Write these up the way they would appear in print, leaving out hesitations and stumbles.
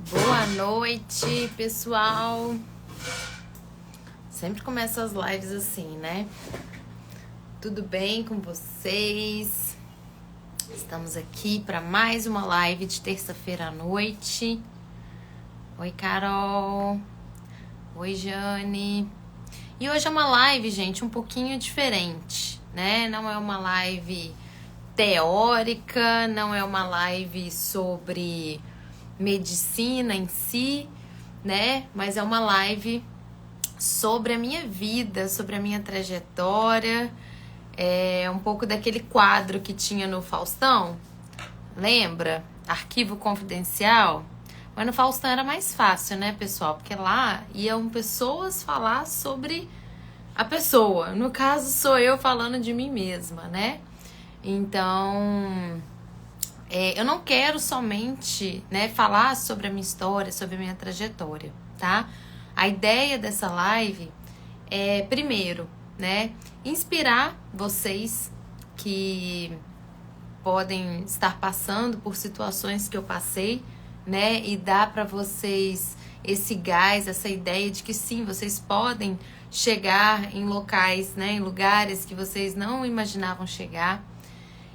Boa noite, pessoal. Sempre começo as lives assim, né? Tudo bem com vocês? Estamos aqui para mais uma live de terça-feira à noite. Oi, Carol. Oi, Jane. E hoje é uma live, gente, um pouquinho diferente, né? Não é uma live teórica, não é uma live sobre medicina em si, né? Mas é uma live sobre a minha vida, sobre a minha trajetória. É um pouco daquele quadro que tinha no Faustão, lembra? Arquivo Confidencial. Mas no Faustão era mais fácil, né, pessoal? Porque lá iam pessoas falar sobre a pessoa. No caso, sou eu falando de mim mesma, né? Então, eu não quero somente, né, falar sobre a minha história, sobre a minha trajetória, tá? A ideia dessa live é, primeiro, né, inspirar vocês que podem estar passando por situações que eu passei, né, e dar para vocês esse gás, essa ideia de que sim, vocês podem chegar em locais, né, em lugares que vocês não imaginavam chegar.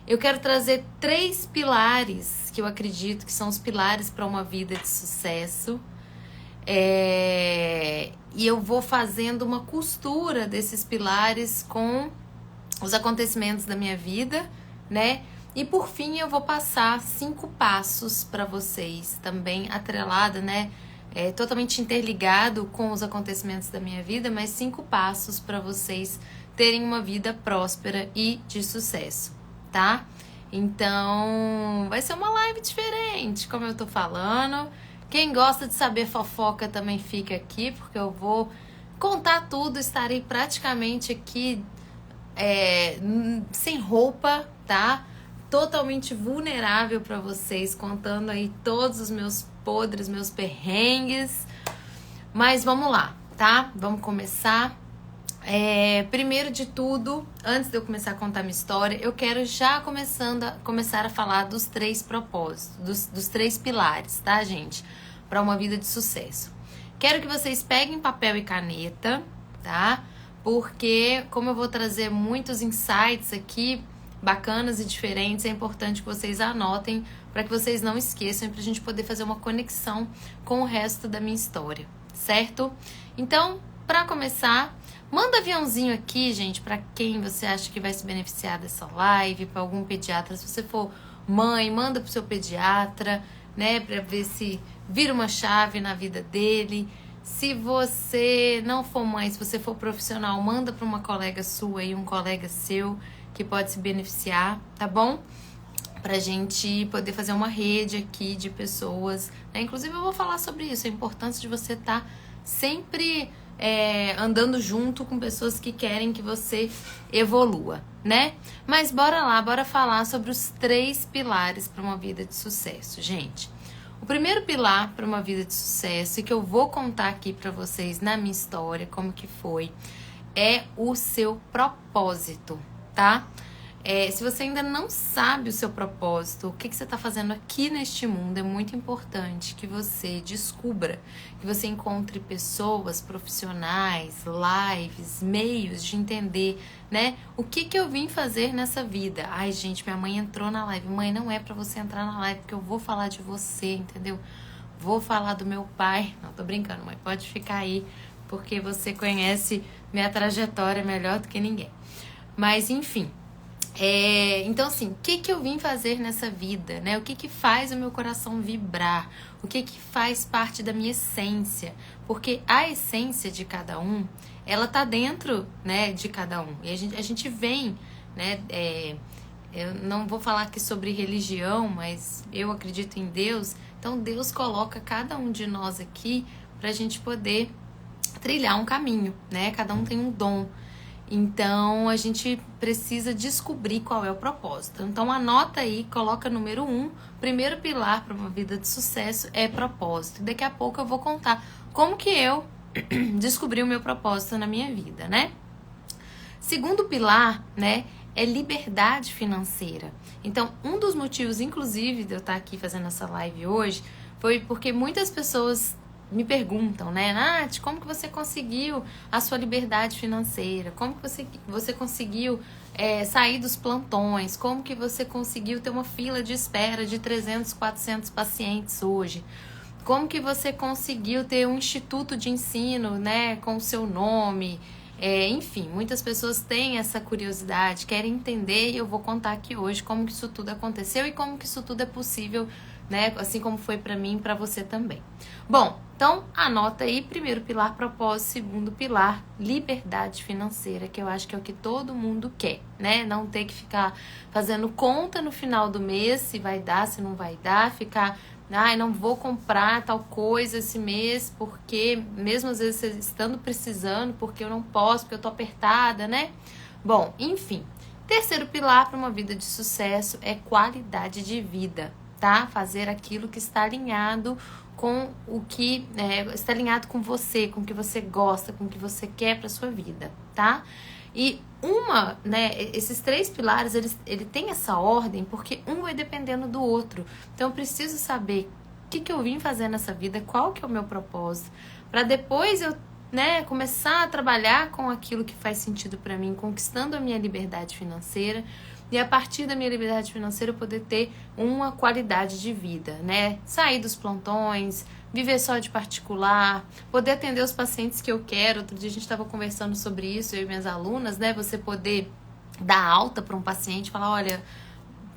Eu quero trazer 3 pilares que eu acredito que são os pilares para uma vida de sucesso. E eu vou fazendo uma costura desses pilares com os acontecimentos da minha vida, né? E por fim eu vou passar 5 passos para vocês, também atrelado, né? Totalmente interligado com os acontecimentos da minha vida, mas 5 passos para vocês terem uma vida próspera e de sucesso, tá? Então, vai ser uma live diferente, como eu tô falando. Quem gosta de saber fofoca também fica aqui, porque eu vou contar tudo, estarei praticamente aqui sem roupa, tá? Totalmente vulnerável para vocês, contando aí todos os meus podres, meus perrengues. Mas vamos lá, tá? Vamos começar. Primeiro de tudo, antes de eu começar a contar minha história, eu quero já começar a falar dos 3 propósitos, dos 3 pilares, tá, gente? Para uma vida de sucesso. Quero que vocês peguem papel e caneta, tá? Porque, como eu vou trazer muitos insights aqui, bacanas e diferentes, é importante que vocês anotem para que vocês não esqueçam e para a gente poder fazer uma conexão com o resto da minha história, certo? Então, para começar, manda aviãozinho aqui, gente, para quem você acha que vai se beneficiar dessa live, para algum pediatra. Se você for mãe, manda pro seu pediatra, né, para ver se vira uma chave na vida dele. Se você não for mãe, se você for profissional, manda para uma colega sua e um colega seu que pode se beneficiar, tá bom? Pra gente poder fazer uma rede aqui de pessoas, né? Inclusive eu vou falar sobre isso, a importância de você estar sempre andando junto com pessoas que querem que você evolua, né? Mas bora lá, bora falar sobre os 3 pilares para uma vida de sucesso, gente. O primeiro pilar para uma vida de sucesso, e que eu vou contar aqui para vocês na minha história, como que foi, é o seu propósito, tá? Se você ainda não sabe o seu propósito, o que você está fazendo aqui neste mundo, é muito importante que você descubra, que você encontre pessoas, profissionais, lives, meios de entender, né? O que eu vim fazer nessa vida? Ai, gente, minha mãe entrou na live. Mãe, não é pra você entrar na live, porque eu vou falar de você, entendeu? Vou falar do meu pai. Não, tô brincando, mãe, pode ficar aí, porque você conhece minha trajetória melhor do que ninguém. Mas, enfim... Então assim, o que eu vim fazer nessa vida, né? O que faz o meu coração vibrar? O que faz parte da minha essência? Porque a essência de cada um, ela tá dentro, né, de cada um. E a gente vem, né? Eu não vou falar aqui sobre religião, mas eu acredito em Deus. Então Deus coloca cada um de nós aqui pra gente poder trilhar um caminho, né? Cada um tem um dom. Então, a gente precisa descobrir qual é o propósito. Então, anota aí, coloca número 1. Primeiro pilar para uma vida de sucesso é propósito. Daqui a pouco eu vou contar como que eu descobri o meu propósito na minha vida, né? Segundo pilar, né, é liberdade financeira. Então, um dos motivos, inclusive, de eu estar aqui fazendo essa live hoje, foi porque muitas pessoas me perguntam, né, Nath, como que você conseguiu a sua liberdade financeira? Como que você conseguiu sair dos plantões? Como que você conseguiu ter uma fila de espera de 300, 400 pacientes hoje? Como que você conseguiu ter um instituto de ensino, né, com o seu nome? Enfim, muitas pessoas têm essa curiosidade, querem entender, e eu vou contar aqui hoje como que isso tudo aconteceu e como que isso tudo é possível, né, assim como foi para mim e para você também. Bom, então anota aí, primeiro pilar, propósito, segundo pilar, liberdade financeira, que eu acho que é o que todo mundo quer, né? Não ter que ficar fazendo conta no final do mês, se vai dar, se não vai dar, ficar... Ai, não vou comprar tal coisa esse mês, porque mesmo às vezes você estando precisando, porque eu não posso, porque eu tô apertada, né? Bom, enfim. Terceiro pilar para uma vida de sucesso é qualidade de vida, tá? Fazer aquilo que está alinhado com o que está alinhado com você, com o que você gosta, com o que você quer para sua vida, tá? E esses três pilares, ele tem essa ordem porque um vai dependendo do outro. Então eu preciso saber o que eu vim fazer nessa vida, qual que é o meu propósito, para depois eu, começar a trabalhar com aquilo que faz sentido para mim, conquistando a minha liberdade financeira. E a partir da minha liberdade financeira eu poder ter uma qualidade de vida, né? Sair dos plantões, viver só de particular, poder atender os pacientes que eu quero. Outro dia a gente estava conversando sobre isso, eu e minhas alunas, né? Você poder dar alta para um paciente e falar, olha,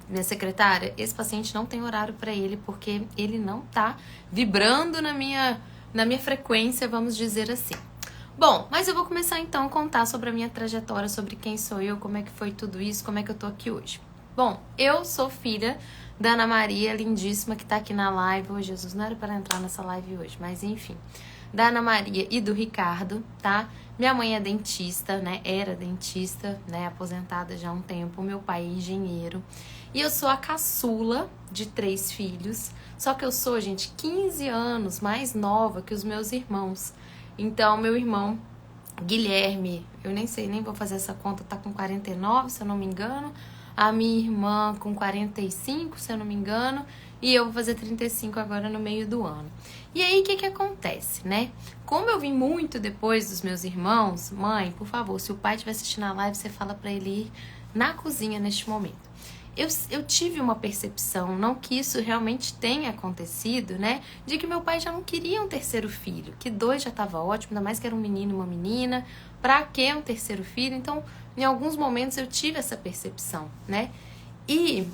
minha secretária, esse paciente não tem horário para ele porque ele não tá vibrando na minha frequência, vamos dizer assim. Bom, mas eu vou começar então a contar sobre a minha trajetória, sobre quem sou eu, como é que foi tudo isso, como é que eu tô aqui hoje. Bom, eu sou filha da Ana Maria, lindíssima, que tá aqui na live. Oh, Jesus, não era para entrar nessa live hoje, mas enfim. Da Ana Maria e do Ricardo, tá? Minha mãe é dentista, né? Era dentista, né? Aposentada já há um tempo. Meu pai é engenheiro. E eu sou a caçula de 3 filhos. Só que eu sou, gente, 15 anos mais nova que os meus irmãos. Então, meu irmão Guilherme, eu nem sei, nem vou fazer essa conta, tá com 49, se eu não me engano. A minha irmã com 45, se eu não me engano. E eu vou fazer 35 agora no meio do ano. E aí, o que acontece, né? Como eu vim muito depois dos meus irmãos, mãe, por favor, se o pai estiver assistindo a live, você fala pra ele ir na cozinha neste momento. Eu tive uma percepção, não que isso realmente tenha acontecido, né? De que meu pai já não queria um terceiro filho, que 2 já estava ótimo, ainda mais que era um menino e uma menina. Pra que um terceiro filho? Então, em alguns momentos eu tive essa percepção, né? E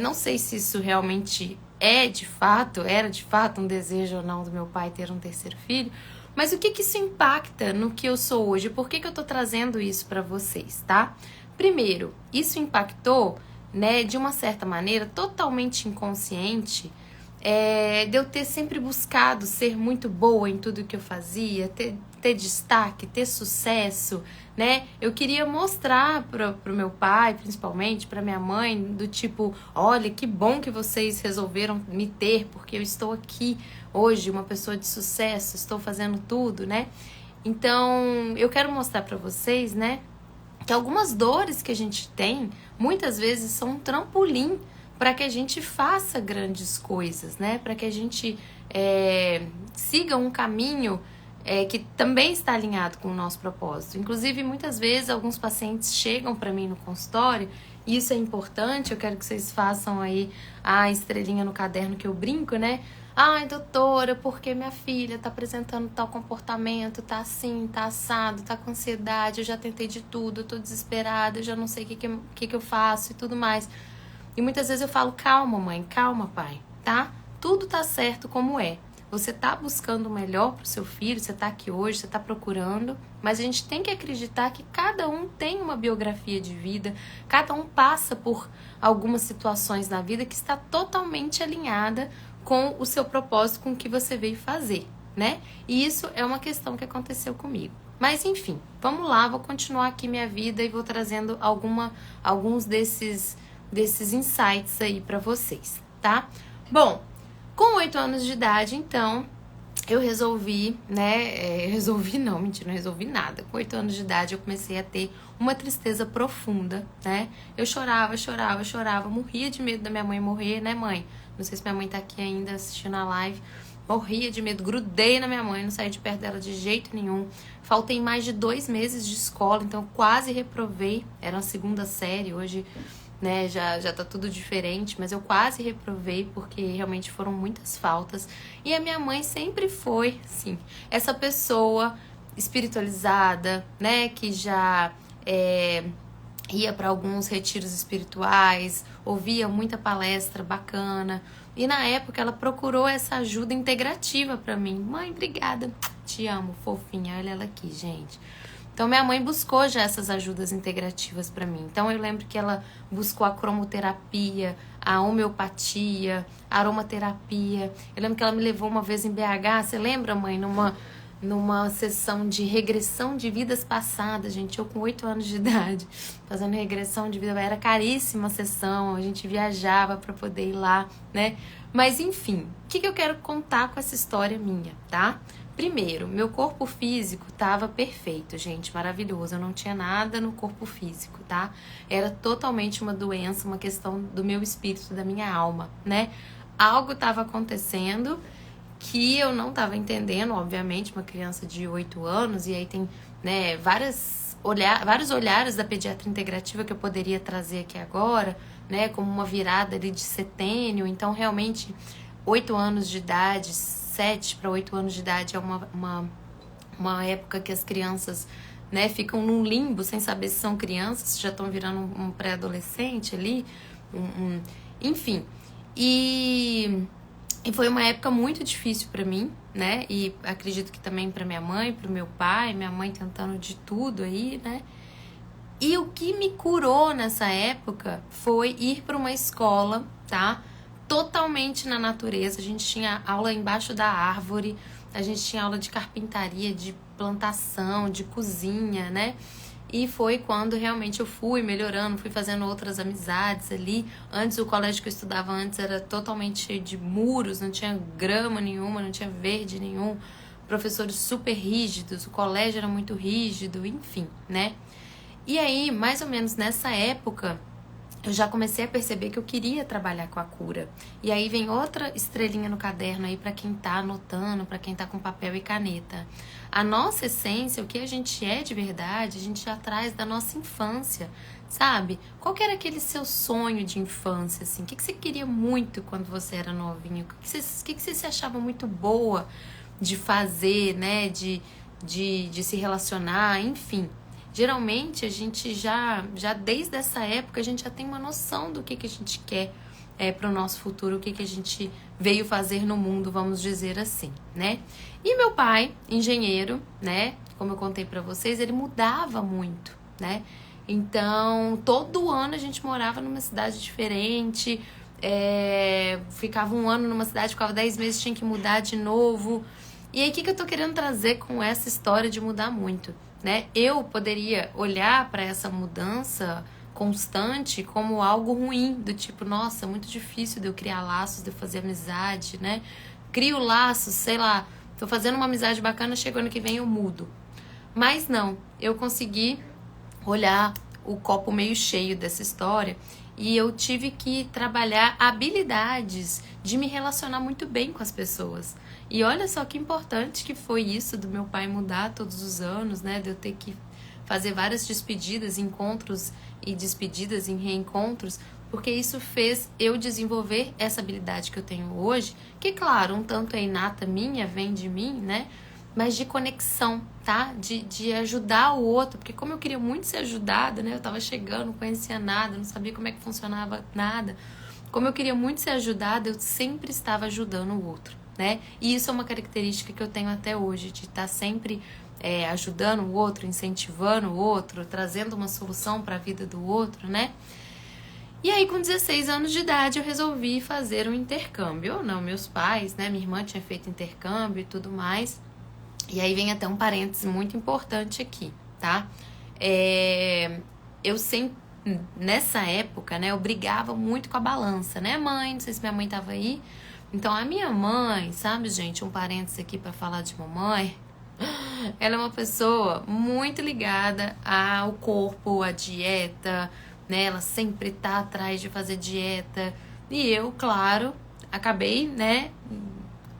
não sei se isso realmente era de fato um desejo ou não do meu pai ter um terceiro filho, mas o que isso impacta no que eu sou hoje? Por que eu tô trazendo isso pra vocês, tá? Primeiro, isso impactou, né, de uma certa maneira, totalmente inconsciente, de eu ter sempre buscado ser muito boa em tudo que eu fazia, ter destaque, ter sucesso, né? Eu queria mostrar pro meu pai, principalmente, pra minha mãe, do tipo, olha, que bom que vocês resolveram me ter, porque eu estou aqui hoje, uma pessoa de sucesso, estou fazendo tudo, né? Então, eu quero mostrar pra vocês, né, que algumas dores que a gente tem, muitas vezes são um trampolim para que a gente faça grandes coisas, né? Para que a gente siga um caminho que também está alinhado com o nosso propósito. Inclusive, muitas vezes, alguns pacientes chegam para mim no consultório, e isso é importante, eu quero que vocês façam aí a estrelinha no caderno que eu brinco, né? Ai, doutora, porque minha filha tá apresentando tal comportamento, tá assim, tá assado, tá com ansiedade, eu já tentei de tudo, eu tô desesperada, eu já não sei o que eu faço e tudo mais. E muitas vezes eu falo, calma mãe, calma pai, tá? Tudo tá certo como é. Você tá buscando o melhor pro seu filho, você tá aqui hoje, você tá procurando, mas a gente tem que acreditar que cada um tem uma biografia de vida, cada um passa por algumas situações na vida que está totalmente alinhada com o seu propósito, com o que você veio fazer, né? E isso é uma questão que aconteceu comigo. Mas enfim, vamos lá, vou continuar aqui minha vida e vou trazendo alguns desses insights aí pra vocês, tá? Bom, com 8 anos de idade, então, eu resolvi, né? Resolvi não, mentira, não resolvi nada. Com 8 anos de idade eu comecei a ter uma tristeza profunda, né? Eu chorava, chorava, chorava, morria de medo da minha mãe morrer, né, mãe? Não sei se minha mãe tá aqui ainda assistindo a live. Morria de medo, grudei na minha mãe, não saí de perto dela de jeito nenhum. Faltei mais de 2 meses de escola, então eu quase reprovei. Era a segunda série, hoje, né, já tá tudo diferente, mas eu quase reprovei porque realmente foram muitas faltas. E a minha mãe sempre foi, sim, essa pessoa espiritualizada, né, que já ia para alguns retiros espirituais, ouvia muita palestra bacana. E na época ela procurou essa ajuda integrativa para mim. Mãe, obrigada. Te amo, fofinha. Olha ela aqui, gente. Então minha mãe buscou já essas ajudas integrativas para mim. Então eu lembro que ela buscou a cromoterapia, a homeopatia, a aromaterapia. Eu lembro que ela me levou uma vez em BH, você lembra, mãe? Numa sessão de regressão de vidas passadas, gente. Eu com 8 anos de idade, fazendo regressão de vida. Era caríssima a sessão, a gente viajava para poder ir lá, né? Mas enfim, o que eu quero contar com essa história minha, tá? Primeiro, meu corpo físico tava perfeito, gente, maravilhoso. Eu não tinha nada no corpo físico, tá? Era totalmente uma doença, uma questão do meu espírito, da minha alma, né? Algo tava acontecendo que eu não tava entendendo, obviamente, uma criança de 8 anos, e aí tem, né, vários olhares da pediatria integrativa que eu poderia trazer aqui agora, né, como uma virada ali de setênio. Então, realmente, 8 anos de idade, 7 para 8 anos de idade é uma época que as crianças, né, ficam num limbo sem saber se são crianças, se já estão virando um pré-adolescente ali, enfim. E foi uma época muito difícil pra mim, né? E acredito que também pra minha mãe, pro meu pai, minha mãe tentando de tudo aí, né? E o que me curou nessa época foi ir pra uma escola, tá? Totalmente na natureza. A gente tinha aula embaixo da árvore, a gente tinha aula de carpintaria, de plantação, de cozinha, né? E foi quando realmente eu fui melhorando, fui fazendo outras amizades ali. Antes, o colégio que eu estudava antes era totalmente cheio de muros, não tinha grama nenhuma, não tinha verde nenhum. Professores super rígidos, o colégio era muito rígido, enfim, né? E aí, mais ou menos nessa época, eu já comecei a perceber que eu queria trabalhar com a cura. E aí vem outra estrelinha no caderno aí para quem tá anotando, para quem tá com papel e caneta. A nossa essência, o que a gente é de verdade, a gente já traz da nossa infância, sabe? Qual que era aquele seu sonho de infância, assim? O que você queria muito quando você era novinho? O que você se achava muito boa de fazer, né? De se relacionar, enfim. Geralmente, a gente já desde essa época, a gente já tem uma noção do que a gente quer para o nosso futuro, o que a gente veio fazer no mundo, vamos dizer assim, né? E meu pai, engenheiro, né? Como eu contei para vocês, ele mudava muito, né? Então, todo ano a gente morava numa cidade diferente, ficava um ano numa cidade, ficava 10 meses, tinha que mudar de novo. E aí, o que eu tô querendo trazer com essa história de mudar muito? Né? Eu poderia olhar para essa mudança constante como algo ruim, do tipo, nossa, muito difícil de eu criar laços, de eu fazer amizade, né? Crio laços, sei lá, tô fazendo uma amizade bacana, chega ano que vem eu mudo. Mas não, eu consegui olhar o copo meio cheio dessa história e eu tive que trabalhar habilidades de me relacionar muito bem com as pessoas. E olha só que importante que foi isso do meu pai mudar todos os anos, né? De eu ter que fazer várias despedidas, encontros e despedidas em reencontros, porque isso fez eu desenvolver essa habilidade que eu tenho hoje, que, claro, um tanto é inata minha, vem de mim, né? Mas de conexão, tá? De ajudar o outro, porque como eu queria muito ser ajudada, né? Eu tava chegando, não conhecia nada, não sabia como é que funcionava nada. Como eu queria muito ser ajudada, eu sempre estava ajudando o outro, né? E isso é uma característica que eu tenho até hoje, de estar sempre ajudando o outro, incentivando o outro, trazendo uma solução para a vida do outro, né? E aí, com 16 anos de idade, eu resolvi fazer um intercâmbio. Ou não, meus pais, né? Minha irmã tinha feito intercâmbio e tudo mais. E aí vem até um parênteses muito importante aqui, tá? Eu sempre, nessa época, né, eu brigava muito com a balança, né, mãe? Não sei se minha mãe tava aí, Então, a minha mãe, sabe, gente, um parênteses aqui pra falar de mamãe, ela é uma pessoa muito ligada ao corpo, à dieta, né? Ela sempre tá atrás de fazer dieta. E eu, claro, acabei, né,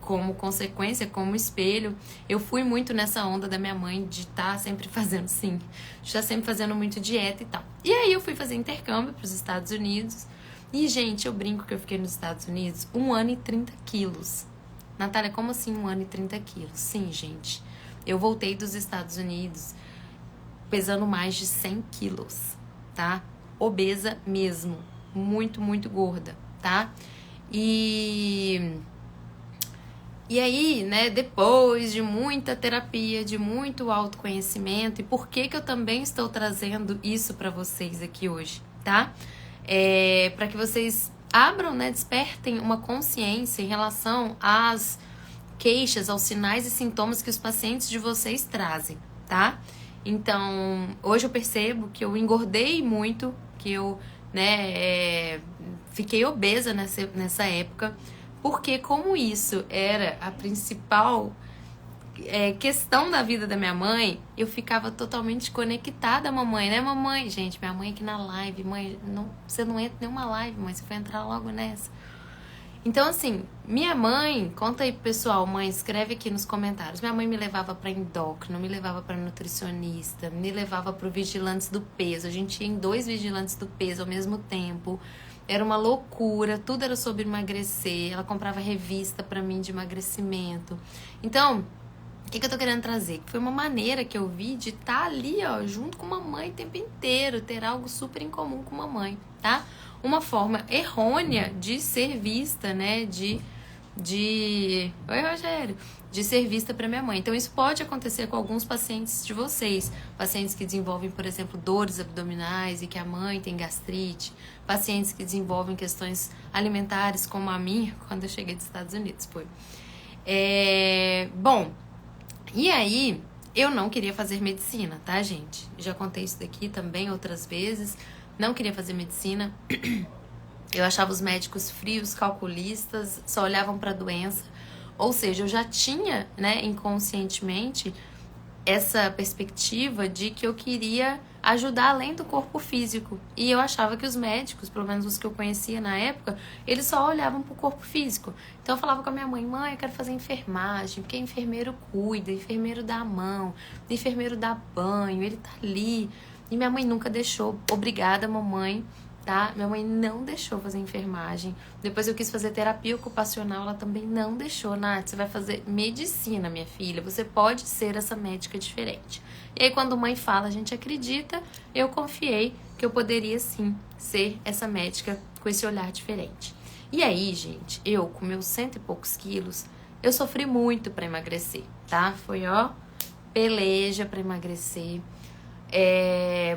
como consequência, como espelho, eu fui muito nessa onda da minha mãe de estar sempre fazendo, sim, de estar sempre fazendo muito dieta e tal. E aí eu fui fazer intercâmbio para os Estados Unidos. E, gente, eu brinco que eu fiquei nos Estados Unidos 1 ano e 30 quilos. Natália, como assim 1 ano e 30 quilos? Sim, gente. Eu voltei dos Estados Unidos pesando mais de 100 quilos, tá? Obesa mesmo. Muito, muito gorda, tá? E aí, né, depois de muita terapia, de muito autoconhecimento, e por que que eu também estou trazendo isso para vocês aqui hoje, tá? Para que vocês abram, né, despertem uma consciência em relação às queixas, aos sinais e sintomas que os pacientes de vocês trazem, tá? Então, hoje eu percebo que eu engordei muito, que eu, né, fiquei obesa nessa época, porque como isso era a principal questão da vida da minha mãe, eu ficava totalmente conectada à mamãe, né, mamãe? Gente, minha mãe aqui na live, mãe, não, você não entra em nenhuma live, mãe, você foi entrar logo nessa. Então, assim, minha mãe, conta aí pro pessoal, mãe, escreve aqui nos comentários. Minha mãe me levava pra endócrino, me levava pra nutricionista, me levava pro vigilantes do peso. A gente ia em 2 vigilantes do peso ao mesmo tempo. Era uma loucura, tudo era sobre emagrecer. Ela comprava revista pra mim de emagrecimento. Então, o que eu tô querendo trazer? Que foi uma maneira que eu vi de estar ali, ó, junto com mamãe o tempo inteiro, ter algo super em comum com mamãe, tá? Uma forma errônea de ser vista, né? Oi, Rogério! De ser vista para minha mãe. Então, isso pode acontecer com alguns pacientes de vocês. Pacientes que desenvolvem, por exemplo, dores abdominais e que a mãe tem gastrite. Pacientes que desenvolvem questões alimentares, como a minha, quando eu cheguei dos Estados Unidos, foi. Bom, e aí, eu não queria fazer medicina, tá, gente? Já contei isso daqui também outras vezes. Não queria fazer medicina. Eu achava os médicos frios, calculistas, só olhavam para a doença. Ou seja, eu já tinha, né, inconscientemente, essa perspectiva de que eu queria ajudar além do corpo físico. E eu achava que os médicos, pelo menos os que eu conhecia na época, eles só olhavam pro corpo físico. Então eu falava com a minha mãe, mãe, eu quero fazer enfermagem, porque enfermeiro cuida, enfermeiro dá a mão, enfermeiro dá banho, ele tá ali. E minha mãe nunca deixou. Obrigada, mamãe, tá? Minha mãe não deixou fazer enfermagem. Depois eu quis fazer terapia ocupacional, ela também não deixou. Nath, você vai fazer medicina, minha filha. Você pode ser essa médica diferente. E aí, quando mãe fala, a gente acredita. Eu confiei que eu poderia, sim, ser essa médica com esse olhar diferente. E aí, gente, eu, com meus 100 e poucos quilos, eu sofri muito pra emagrecer, tá? Foi, ó, peleja pra emagrecer.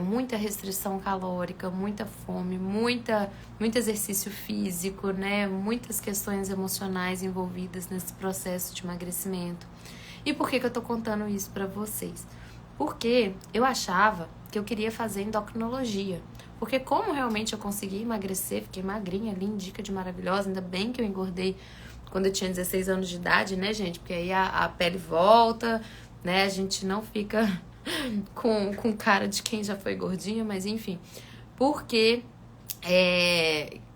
Muita restrição calórica, muita fome, muito exercício físico, né? Muitas questões emocionais envolvidas nesse processo de emagrecimento. E por que eu tô contando isso pra vocês? Porque eu achava que eu queria fazer endocrinologia. Porque como realmente eu consegui emagrecer, fiquei magrinha, lindica de maravilhosa, ainda bem que eu engordei quando eu tinha 16 anos de idade, né, gente? Porque aí a pele volta, né? A gente não fica com cara de quem já foi gordinha, mas enfim. Por que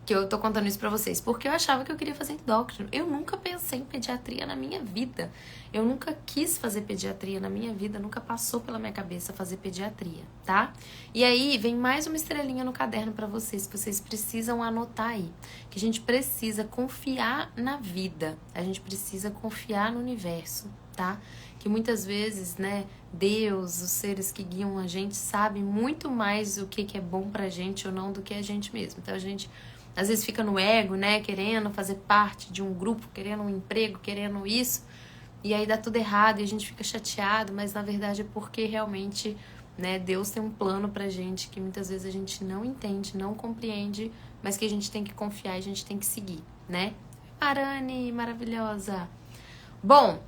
que eu tô contando isso pra vocês? Porque eu achava que eu queria fazer endócrino. Eu nunca pensei em pediatria na minha vida. Eu nunca quis fazer pediatria na minha vida. Nunca passou pela minha cabeça fazer pediatria, tá? E aí vem mais uma estrelinha no caderno pra vocês, que vocês precisam anotar aí. Que a gente precisa confiar na vida. A gente precisa confiar no universo, tá? Que muitas vezes, né, Deus, os seres que guiam a gente, sabem muito mais o que é bom pra gente ou não do que a gente mesmo. Então a gente, às vezes, fica no ego, né, querendo fazer parte de um grupo, querendo um emprego, querendo isso, e aí dá tudo errado e a gente fica chateado, mas na verdade é porque realmente, né, Deus tem um plano pra gente que muitas vezes a gente não entende, não compreende, mas que a gente tem que confiar e a gente tem que seguir, né? Arane, maravilhosa! Bom,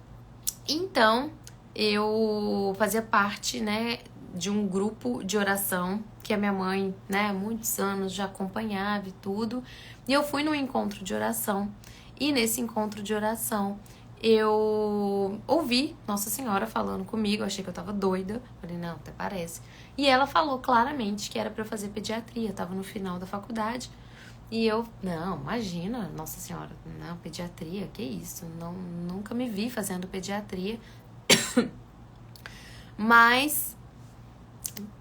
então, eu fazia parte, né, de um grupo de oração que a minha mãe, né, há muitos anos já acompanhava e tudo. E eu fui num encontro de oração E nesse encontro de oração, eu ouvi Nossa Senhora falando comigo, achei que eu tava doida. Falei, não, até parece. E ela falou claramente que era pra eu fazer pediatria, tava no final da faculdade. E eu, não, imagina, Nossa Senhora, não, pediatria, que isso? Não, nunca me vi fazendo pediatria. Mas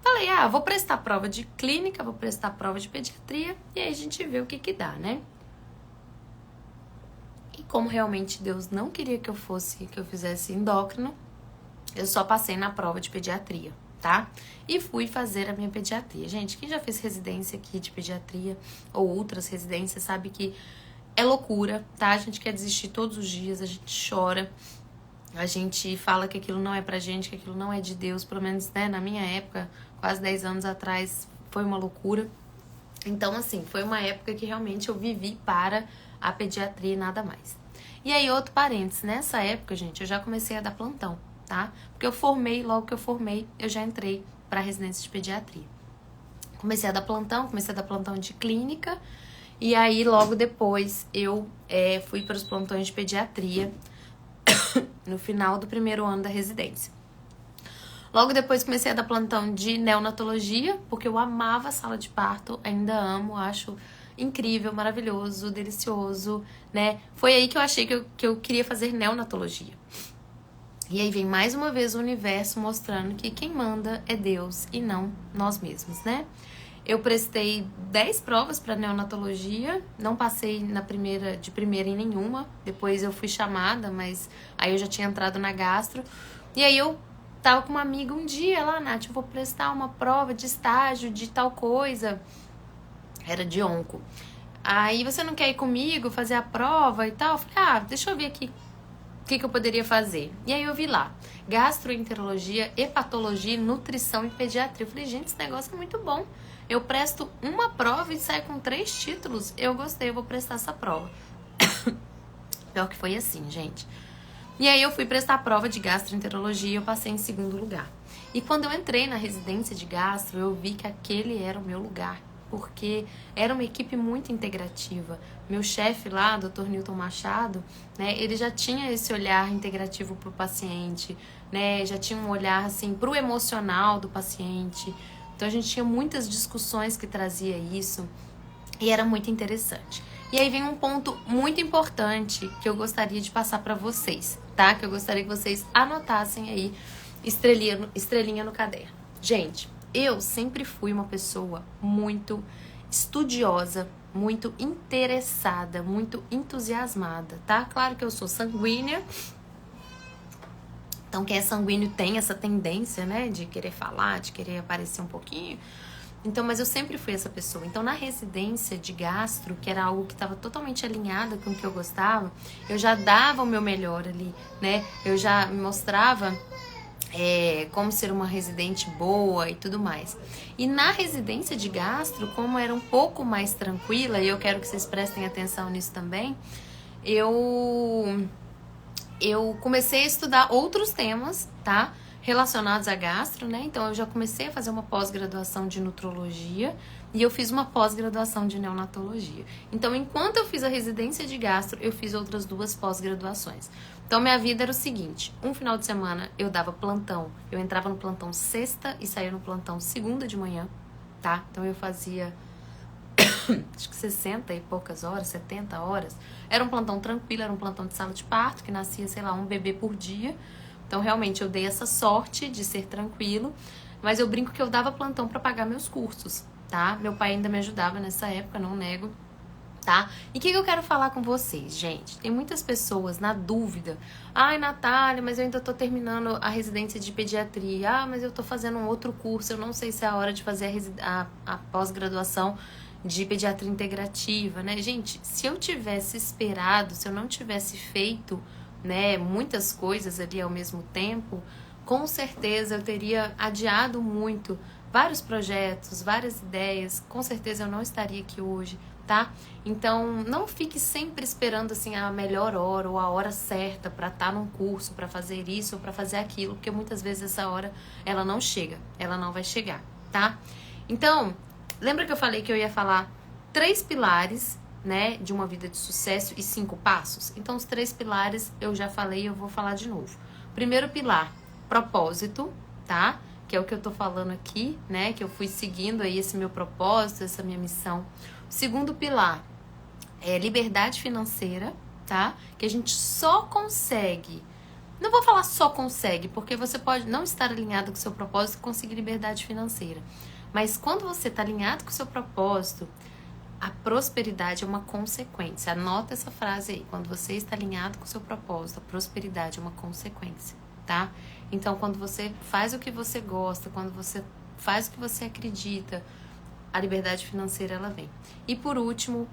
falei, vou prestar prova de clínica, vou prestar prova de pediatria e aí a gente vê o que dá, né? E como realmente Deus não queria que eu fizesse endócrino, eu só passei na prova de pediatria, tá? E fui fazer a minha pediatria. Gente, quem já fez residência aqui de pediatria ou outras residências sabe que é loucura, tá? A gente quer desistir todos os dias, a gente chora, a gente fala que aquilo não é pra gente, que aquilo não é de Deus, pelo menos, né, na minha época, quase 10 anos atrás, foi uma loucura. Então, assim, foi uma época que realmente eu vivi para a pediatria e nada mais. E aí, outro parênteses, nessa época, gente, eu já comecei a dar plantão, tá? Porque eu formei, logo que eu formei, eu já entrei pra residência de pediatria. Comecei a dar plantão de clínica, e aí, logo depois, eu fui para os plantões de pediatria, no final do primeiro ano da residência. Logo depois comecei a dar plantão de neonatologia, porque eu amava a sala de parto, ainda amo, acho incrível, maravilhoso, delicioso, né? Foi aí que eu achei que eu queria fazer neonatologia. E aí vem mais uma vez o universo mostrando que quem manda é Deus e não nós mesmos, né? Eu prestei 10 provas para neonatologia, não passei de primeira em nenhuma. Depois eu fui chamada, mas aí eu já tinha entrado na gastro. E aí eu tava com uma amiga um dia lá, Nath, eu vou prestar uma prova de estágio de tal coisa. Era de onco. Aí você não quer ir comigo fazer a prova e tal? Eu falei, deixa eu ver aqui o que eu poderia fazer. E aí eu vi lá, gastroenterologia, hepatologia, nutrição e pediatria. Eu falei, gente, esse negócio é muito bom. Eu presto uma prova e saio com 3 títulos. Eu gostei, eu vou prestar essa prova. Pior que foi assim, gente. E aí eu fui prestar a prova de gastroenterologia e eu passei em segundo lugar. E quando eu entrei na residência de gastro, eu vi que aquele era o meu lugar. Porque era uma equipe muito integrativa. Meu chefe lá, Dr. Newton Machado, né, ele já tinha esse olhar integrativo para o paciente, né, já tinha um olhar assim para o emocional do paciente. Então a gente tinha muitas discussões que trazia isso e era muito interessante. E aí vem um ponto muito importante que eu gostaria de passar para vocês, tá? Que eu gostaria que vocês anotassem aí, estrelinha no caderno. Gente, eu sempre fui uma pessoa muito estudiosa, muito interessada, muito entusiasmada, tá? Claro que eu sou sanguínea. Então, quem é sanguíneo tem essa tendência, né, de querer falar, de querer aparecer um pouquinho. Então, mas eu sempre fui essa pessoa. Então, na residência de gastro, que era algo que estava totalmente alinhado com o que eu gostava, eu já dava o meu melhor ali, né? Eu já me mostrava como ser uma residente boa e tudo mais. E na residência de gastro, como era um pouco mais tranquila, e eu quero que vocês prestem atenção nisso também, eu comecei a estudar outros temas, tá? Relacionados a gastro, né? Então, eu já comecei a fazer uma pós-graduação de nutrologia e eu fiz uma pós-graduação de neonatologia. Então, enquanto eu fiz a residência de gastro, eu fiz outras 2 pós-graduações. Então, minha vida era o seguinte, um final de semana eu dava plantão, eu entrava no plantão sexta e saía no plantão segunda de manhã, tá? Então, eu fazia acho que 60 e poucas horas, 70 horas. Era um plantão tranquilo, era um plantão de sala de parto, que nascia, sei lá, um bebê por dia. Então, realmente, eu dei essa sorte de ser tranquilo. Mas eu brinco que eu dava plantão para pagar meus cursos, tá? Meu pai ainda me ajudava nessa época, não nego, tá? E o que eu quero falar com vocês, gente? Tem muitas pessoas na dúvida. Ai, Natália, mas eu ainda tô terminando a residência de pediatria. Mas eu tô fazendo um outro curso, eu não sei se é a hora de fazer a pós-graduação de pediatria integrativa, né? Gente, se eu tivesse esperado, se eu não tivesse feito, né, muitas coisas ali ao mesmo tempo, com certeza eu teria adiado muito vários projetos, várias ideias, com certeza eu não estaria aqui hoje, tá? Então, não fique sempre esperando assim a melhor hora ou a hora certa para estar num curso, para fazer isso ou para fazer aquilo, porque muitas vezes essa hora ela não chega, ela não vai chegar, tá? Então, lembra que eu falei que eu ia falar 3 pilares, né, de uma vida de sucesso e 5 passos? Então, os 3 pilares eu já falei e eu vou falar de novo. Primeiro pilar, propósito, tá? Que é o que eu tô falando aqui, né? Que eu fui seguindo aí esse meu propósito, essa minha missão. O segundo pilar é liberdade financeira, tá? Que a gente só consegue. Não vou falar só consegue, porque você pode não estar alinhado com o seu propósito e conseguir liberdade financeira. Mas quando você está alinhado com o seu propósito, a prosperidade é uma consequência. Anota essa frase aí. Quando você está alinhado com o seu propósito, a prosperidade é uma consequência, tá? Então, quando você faz o que você gosta, quando você faz o que você acredita, a liberdade financeira, ela vem. E por último,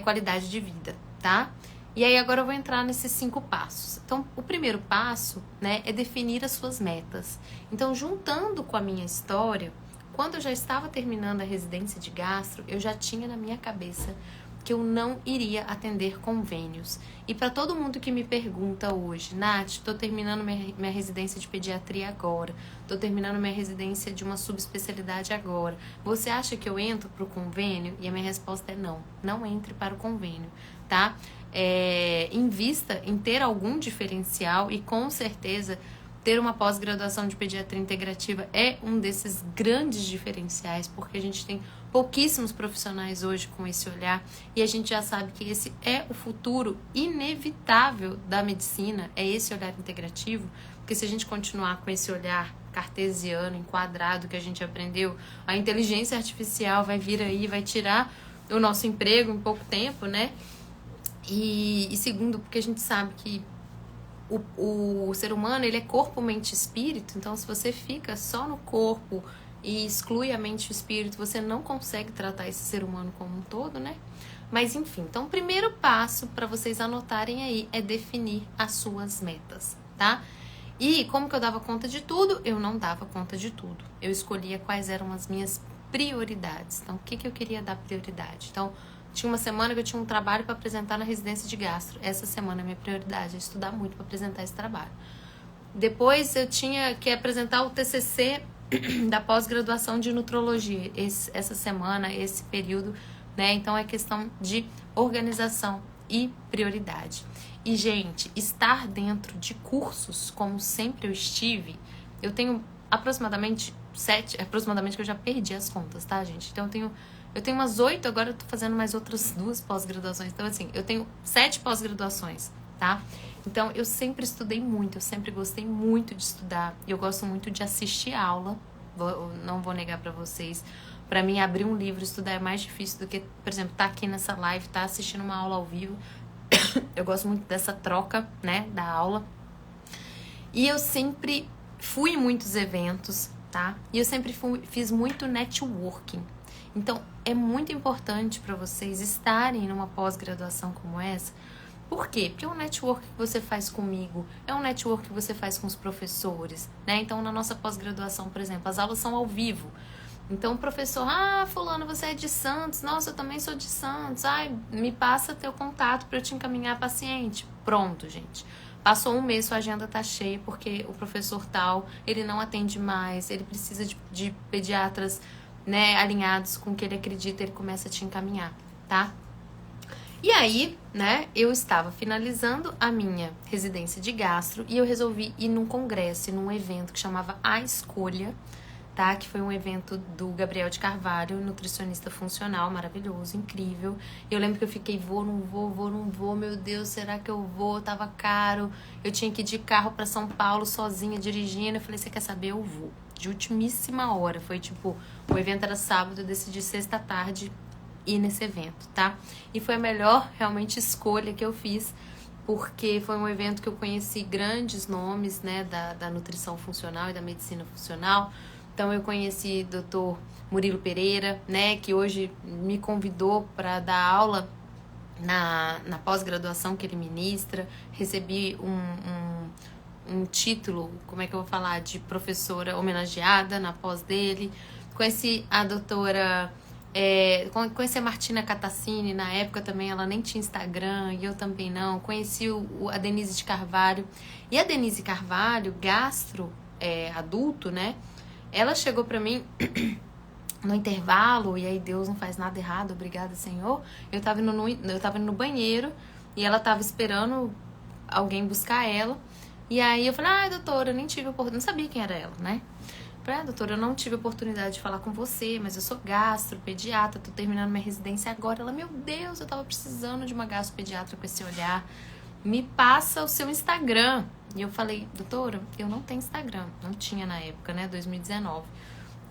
qualidade de vida, tá? E aí agora eu vou entrar nesses 5 passos. Então, o primeiro passo, né, é definir as suas metas. Então, juntando com a minha história, quando eu já estava terminando a residência de gastro, eu já tinha na minha cabeça que eu não iria atender convênios. E para todo mundo que me pergunta hoje, Nath, estou terminando minha residência de pediatria agora, estou terminando minha residência de uma subespecialidade agora, você acha que eu entro para o convênio? E a minha resposta é não, não entre para o convênio, tá? Invista em ter algum diferencial e com certeza ter uma pós-graduação de pediatria integrativa é um desses grandes diferenciais, porque a gente tem pouquíssimos profissionais hoje com esse olhar e a gente já sabe que esse é o futuro inevitável da medicina, é esse olhar integrativo, porque se a gente continuar com esse olhar cartesiano, enquadrado que a gente aprendeu, a inteligência artificial vai vir aí, vai tirar o nosso emprego em pouco tempo, né? E segundo, porque a gente sabe que o ser humano, ele é corpo, mente e espírito, então se você fica só no corpo e exclui a mente e o espírito, você não consegue tratar esse ser humano como um todo, né? Mas enfim, então o primeiro passo para vocês anotarem aí é definir as suas metas, tá? E como que eu dava conta de tudo? Eu não dava conta de tudo. Eu escolhia quais eram as minhas prioridades. Então, o que eu queria dar prioridade? Então, tinha uma semana que eu tinha um trabalho para apresentar na residência de gastro. Essa semana a minha prioridade é estudar muito para apresentar esse trabalho. Depois eu tinha que apresentar o TCC da pós-graduação de nutrologia. Essa semana, esse período, né? Então é questão de organização e prioridade. E, gente, estar dentro de cursos, como sempre eu estive, eu tenho aproximadamente 7, aproximadamente que eu já perdi as contas, tá, gente? Então eu tenho umas 8, agora eu tô fazendo mais outras 2 pós-graduações. Então, assim, eu tenho 7 pós-graduações, tá? Então, eu sempre estudei muito, eu sempre gostei muito de estudar. Eu gosto muito de assistir aula, não vou negar pra vocês. Pra mim, abrir um livro, estudar é mais difícil do que, por exemplo, tá aqui nessa live, tá assistindo uma aula ao vivo. Eu gosto muito dessa troca, né, da aula. E eu sempre fui em muitos eventos, tá? E eu sempre fiz muito networking. Então, é muito importante para vocês estarem numa pós-graduação como essa. Por quê? Porque é um network que você faz comigo, é um network que você faz com os professores, né? Então, na nossa pós-graduação, por exemplo, as aulas são ao vivo. Então, o professor, fulano, você é de Santos, nossa, eu também sou de Santos, me passa teu contato para eu te encaminhar paciente. Pronto, gente. Passou um mês, sua agenda tá cheia, porque o professor tal, ele não atende mais, ele precisa de pediatras, né, alinhados com o que ele acredita, ele começa a te encaminhar, tá? E aí, né, eu estava finalizando a minha residência de gastro e eu resolvi ir num congresso, num evento que chamava A Escolha, tá? Que foi um evento do Gabriel de Carvalho, nutricionista funcional, maravilhoso, incrível. Eu lembro que eu fiquei, não vou, meu Deus, será que eu vou? Tava caro, eu tinha que ir de carro pra São Paulo sozinha, dirigindo. Eu falei, você quer saber? Eu vou. De ultimíssima hora, foi tipo, o evento era sábado, eu decidi sexta tarde ir nesse evento, tá? E foi a melhor, realmente, escolha que eu fiz, porque foi um evento que eu conheci grandes nomes, né, da nutrição funcional e da medicina funcional. Então, eu conheci o Dr. Murilo Pereira, né, que hoje me convidou para dar aula na pós-graduação que ele ministra. Recebi um título, como é que eu vou falar, de professora homenageada na pós dele. Conheci a doutora... conheci a Martina Catassini, na época também ela nem tinha Instagram, e eu também não. Conheci a Denise de Carvalho. E a Denise Carvalho, gastro adulto, né? Ela chegou pra mim no intervalo, e aí Deus não faz nada errado, obrigada, Senhor. Eu tava indo no banheiro e ela tava esperando alguém buscar ela. E aí eu falei, doutora, eu nem tive oportunidade, não sabia quem era ela, né? Falei, doutora, eu não tive oportunidade de falar com você, mas eu sou gastro, pediatra, tô terminando minha residência agora. Ela, meu Deus, eu tava precisando de uma gastropediatra com esse olhar. Me passa o seu Instagram. E eu falei, doutora, eu não tenho Instagram. Não tinha na época, né? 2019.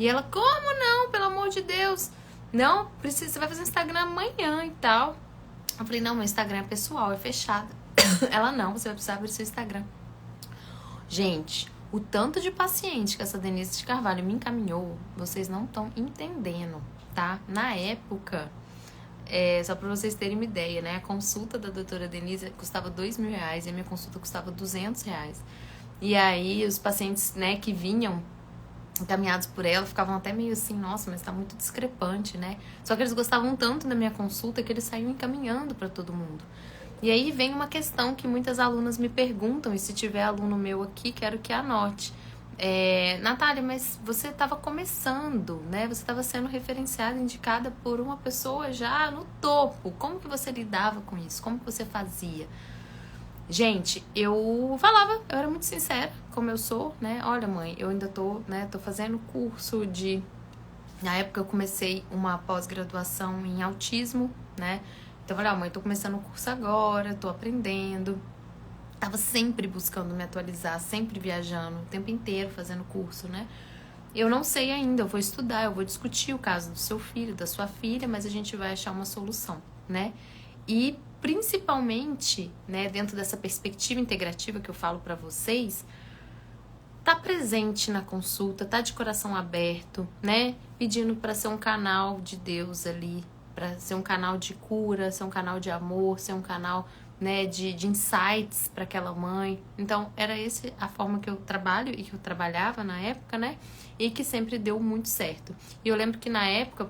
E ela, como não? Pelo amor de Deus. Não, precisa, você vai fazer Instagram amanhã e tal. Eu falei, não, meu Instagram é pessoal, é fechado. Ela, não, você vai precisar abrir seu Instagram. Gente, o tanto de paciente que essa Denise de Carvalho me encaminhou, vocês não estão entendendo, tá? Na época, só pra vocês terem uma ideia, né? A consulta da doutora Denise custava R$2.000 e a minha consulta custava R$200. E aí, os pacientes, né, que vinham encaminhados por ela ficavam até meio assim, nossa, mas tá muito discrepante, né? Só que eles gostavam tanto da minha consulta que eles saíam encaminhando pra todo mundo. E aí vem uma questão que muitas alunas me perguntam, e se tiver aluno meu aqui, quero que anote. Natália, mas você estava começando, né? Você estava sendo referenciada, indicada por uma pessoa já no topo. Como que você lidava com isso? Como que você fazia? Gente, eu falava, eu era muito sincera, como eu sou, né? Olha, mãe, eu ainda tô fazendo curso de... Na época eu comecei uma pós-graduação em autismo, né? Então, eu falei, mãe, tô começando o curso agora, tô aprendendo. Tava sempre buscando me atualizar, sempre viajando, o tempo inteiro fazendo curso, né? Eu não sei ainda, eu vou estudar, eu vou discutir o caso do seu filho, da sua filha, mas a gente vai achar uma solução, né? E, principalmente, né, dentro dessa perspectiva integrativa que eu falo pra vocês, tá presente na consulta, tá de coração aberto, né? Pedindo pra ser um canal de Deus ali, para ser um canal de cura, ser um canal de amor, ser um canal, né, de insights para aquela mãe. Então, era essa a forma que eu trabalho e que eu trabalhava na época, né? E que sempre deu muito certo. E eu lembro que na época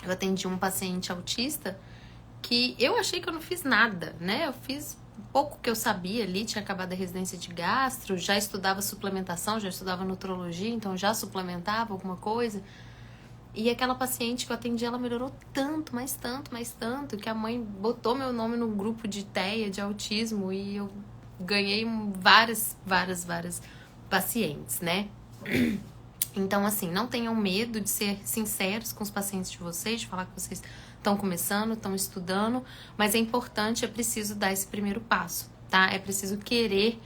eu atendi um paciente autista que eu achei que eu não fiz nada, né? Eu fiz pouco que eu sabia ali, tinha acabado a residência de gastro, já estudava suplementação, já estudava nutrologia, então já suplementava alguma coisa. E aquela paciente que eu atendi, ela melhorou tanto, mas tanto, que a mãe botou meu nome no grupo de TEA, de autismo, e eu ganhei várias pacientes, né? Então, assim, não tenham medo de ser sinceros com os pacientes de vocês, de falar que vocês estão começando, estão estudando, mas é importante, é preciso dar esse primeiro passo, tá? É preciso querer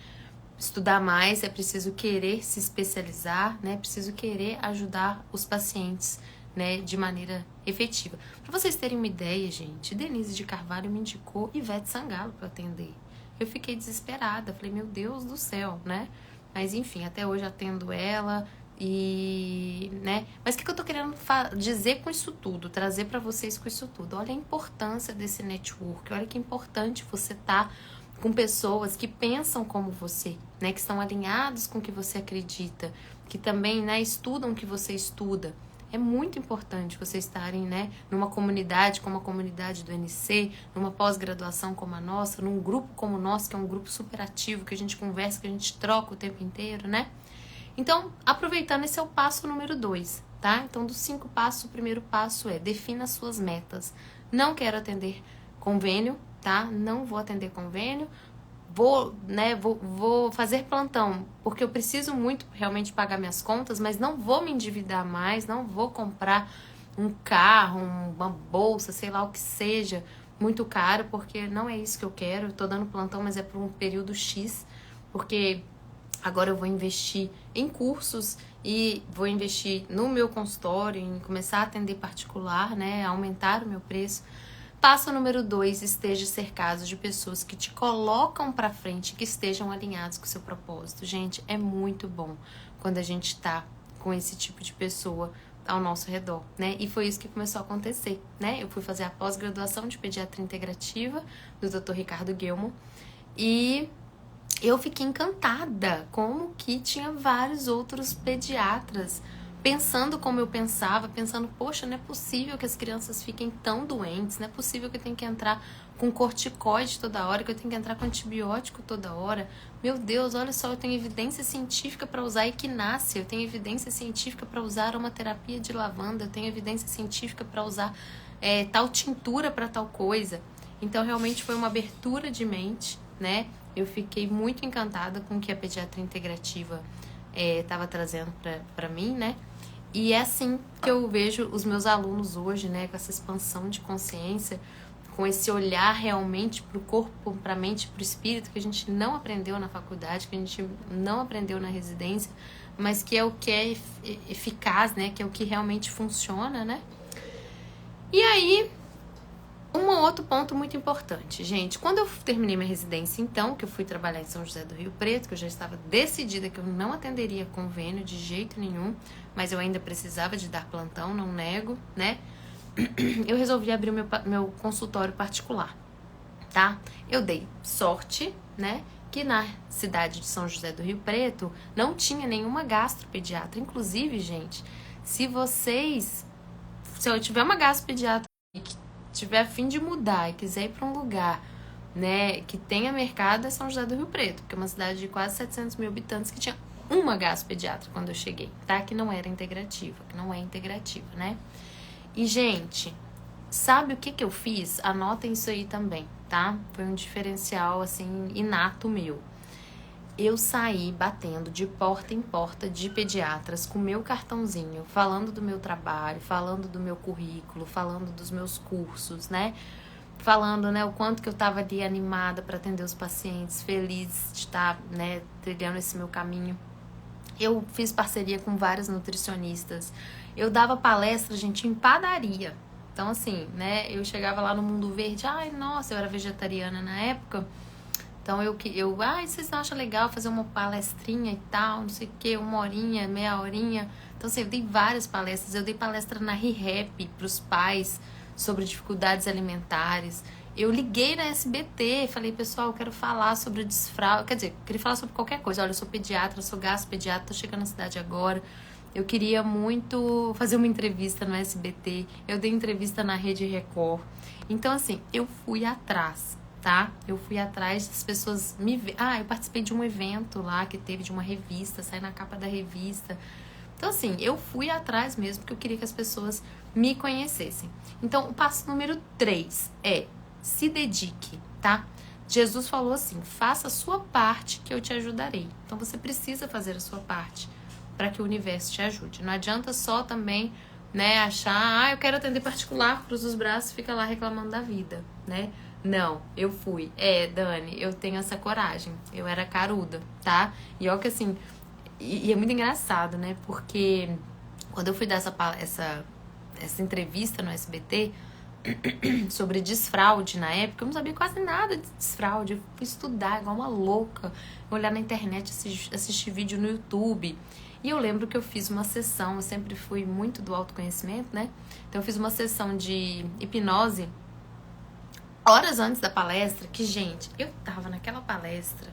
estudar mais, é preciso querer se especializar, né? É preciso querer ajudar os pacientes, né, de maneira efetiva. Para vocês terem uma ideia, gente, Denise de Carvalho me indicou Ivete Sangalo para atender. Eu fiquei desesperada, falei, meu Deus do céu, né? Mas enfim, até hoje atendo ela e, né? Mas o que eu tô querendo dizer com isso tudo, trazer para vocês com isso tudo? Olha a importância desse network, olha que importante você tá com pessoas que pensam como você, né? Que estão alinhados com o que você acredita, que também, né, estudam o que você estuda. É muito importante vocês estarem, né, numa comunidade como a comunidade do NC, numa pós-graduação como a nossa, num grupo como o nosso, que é um grupo super ativo, que a gente conversa, que a gente troca o tempo inteiro, né? Então, aproveitando, esse é o passo número 2, tá? Então, dos 5 passos, o primeiro passo é defina as suas metas. Não quero atender convênio, tá? Não vou atender convênio. Vou fazer plantão, porque eu preciso muito realmente pagar minhas contas, mas não vou me endividar mais, não vou comprar um carro, uma bolsa, sei lá o que seja, muito caro, porque não é isso que eu quero. Eu tô dando plantão, mas é por um período X, porque agora eu vou investir em cursos e vou investir no meu consultório, em começar a atender particular, né, aumentar o meu preço. Passo número 2, esteja cercado de pessoas que te colocam pra frente, que estejam alinhados com o seu propósito. Gente, é muito bom quando a gente tá com esse tipo de pessoa ao nosso redor, né? E foi isso que começou a acontecer, né? Eu fui fazer a pós-graduação de pediatria integrativa do Dr. Ricardo Guilherme e eu fiquei encantada como que tinha vários outros pediatras pensando como eu pensava, pensando, poxa, não é possível que as crianças fiquem tão doentes, não é possível que eu tenha que entrar com corticoide toda hora, que eu tenho que entrar com antibiótico toda hora. Meu Deus, olha só, eu tenho evidência científica para usar equinácea, eu tenho evidência científica para usar aromaterapia de lavanda, eu tenho evidência científica para usar tal tintura para tal coisa. Então, realmente foi uma abertura de mente, né? Eu fiquei muito encantada com o que a pediatria integrativa estava trazendo para mim, né? E é assim que eu vejo os meus alunos hoje, né? Com essa expansão de consciência, com esse olhar realmente para o corpo, para a mente, para o espírito, que a gente não aprendeu na faculdade, que a gente não aprendeu na residência, mas que é o que é eficaz, né? Que é o que realmente funciona, né? E aí, um outro ponto muito importante, gente. Quando eu terminei minha residência, então, que eu fui trabalhar em São José do Rio Preto, que eu já estava decidida que eu não atenderia convênio de jeito nenhum, mas eu ainda precisava de dar plantão, não nego, né? Eu resolvi abrir o meu consultório particular, tá? Eu dei sorte, né? Que na cidade de São José do Rio Preto não tinha nenhuma gastropediatra. Inclusive, gente, se eu tiver uma gastropediatra que tiver a fim de mudar e quiser ir para um lugar, né, que tenha mercado, é São José do Rio Preto, porque é uma cidade de quase 700 mil habitantes que tinha uma gastropediatra quando eu cheguei, tá? Que não era integrativa, que não é integrativa, né? E, gente, sabe o que eu fiz? Anotem isso aí também, tá? Foi um diferencial, assim, inato meu. Eu saí batendo de porta em porta de pediatras com meu cartãozinho, falando do meu trabalho, falando do meu currículo, falando dos meus cursos, né? Falando, né, o quanto que eu tava ali animada para atender os pacientes, feliz de estar, né, trilhando esse meu caminho. Eu fiz parceria com vários nutricionistas. Eu dava palestra, gente, em padaria. Então, assim, né, eu chegava lá no Mundo Verde, ai, nossa, eu era vegetariana na época. Então, vocês não acham legal fazer uma palestrinha e tal, não sei o quê, 1 horinha, meia horinha. Então, assim, eu dei várias palestras. Eu dei palestra na ReHap para os pais sobre dificuldades alimentares. Eu liguei na SBT, falei, pessoal, eu quero falar sobre desfraude. Quer dizer, queria falar sobre qualquer coisa. Olha, eu sou pediatra, eu sou gastropediatra, tô chegando na cidade agora. Eu queria muito fazer uma entrevista no SBT. Eu dei entrevista na Rede Record. Então, assim, eu fui atrás, tá? Eu fui atrás das pessoas me ver. Eu participei de um evento lá que teve de uma revista, saí na capa da revista. Então, assim, eu fui atrás mesmo, porque eu queria que as pessoas me conhecessem. Então, o passo número 3 é se dedique, tá? Jesus falou assim, faça a sua parte que eu te ajudarei. Então, você precisa fazer a sua parte para que o universo te ajude. Não adianta só também, né, achar, eu quero atender particular, cruza os braços e fica lá reclamando da vida, né? Não, eu fui. Dani, eu tenho essa coragem. Eu era caruda, tá? E olha que assim, e é muito engraçado, né? Porque quando eu fui dar essa entrevista no SBT sobre desfraude na época, eu não sabia quase nada de desfraude. Eu fui estudar igual uma louca, olhar na internet, assistir vídeo no YouTube. E eu lembro que eu fiz uma sessão, eu sempre fui muito do autoconhecimento, né? Então eu fiz uma sessão de hipnose horas antes da palestra, que, gente, eu tava naquela palestra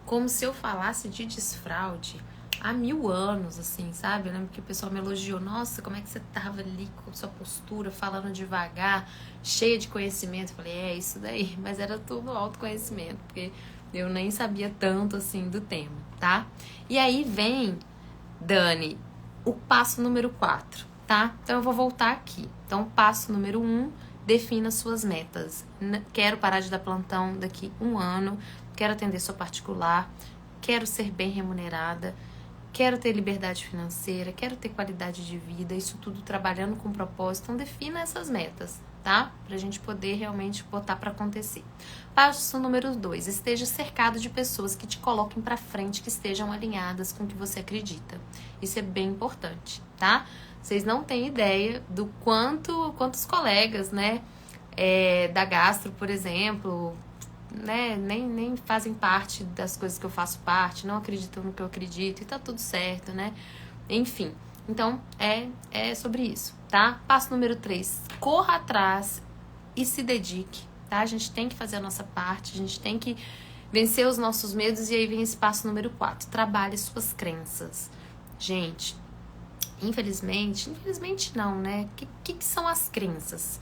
como se eu falasse de desfraude há 1000 anos, assim, sabe? Eu lembro que o pessoal me elogiou, nossa, como é que você tava ali com sua postura, falando devagar, cheia de conhecimento. Eu falei, isso daí, mas era tudo autoconhecimento, porque eu nem sabia tanto, assim, do tema, tá? E aí vem, Dani, o passo número 4, tá? Então eu vou voltar aqui. Então, passo número 1, defina suas metas. Quero parar de dar plantão daqui 1 ano, quero atender sua particular, quero ser bem remunerada, quero ter liberdade financeira, quero ter qualidade de vida, isso tudo trabalhando com propósito. Então, defina essas metas, tá? Pra gente poder realmente botar pra acontecer. Passo número 2, esteja cercado de pessoas que te coloquem pra frente, que estejam alinhadas com o que você acredita. Isso é bem importante, tá? Vocês não têm ideia do quantos colegas, né, da gastro, por exemplo, né, nem fazem parte das coisas que eu faço parte, não acreditam no que eu acredito e tá tudo certo, né? Enfim, então é sobre isso, tá? Passo número 3, corra atrás e se dedique, tá? A gente tem que fazer a nossa parte, a gente tem que vencer os nossos medos. E aí vem esse passo número 4, trabalhe suas crenças. Gente, infelizmente não, né? O que são as crenças?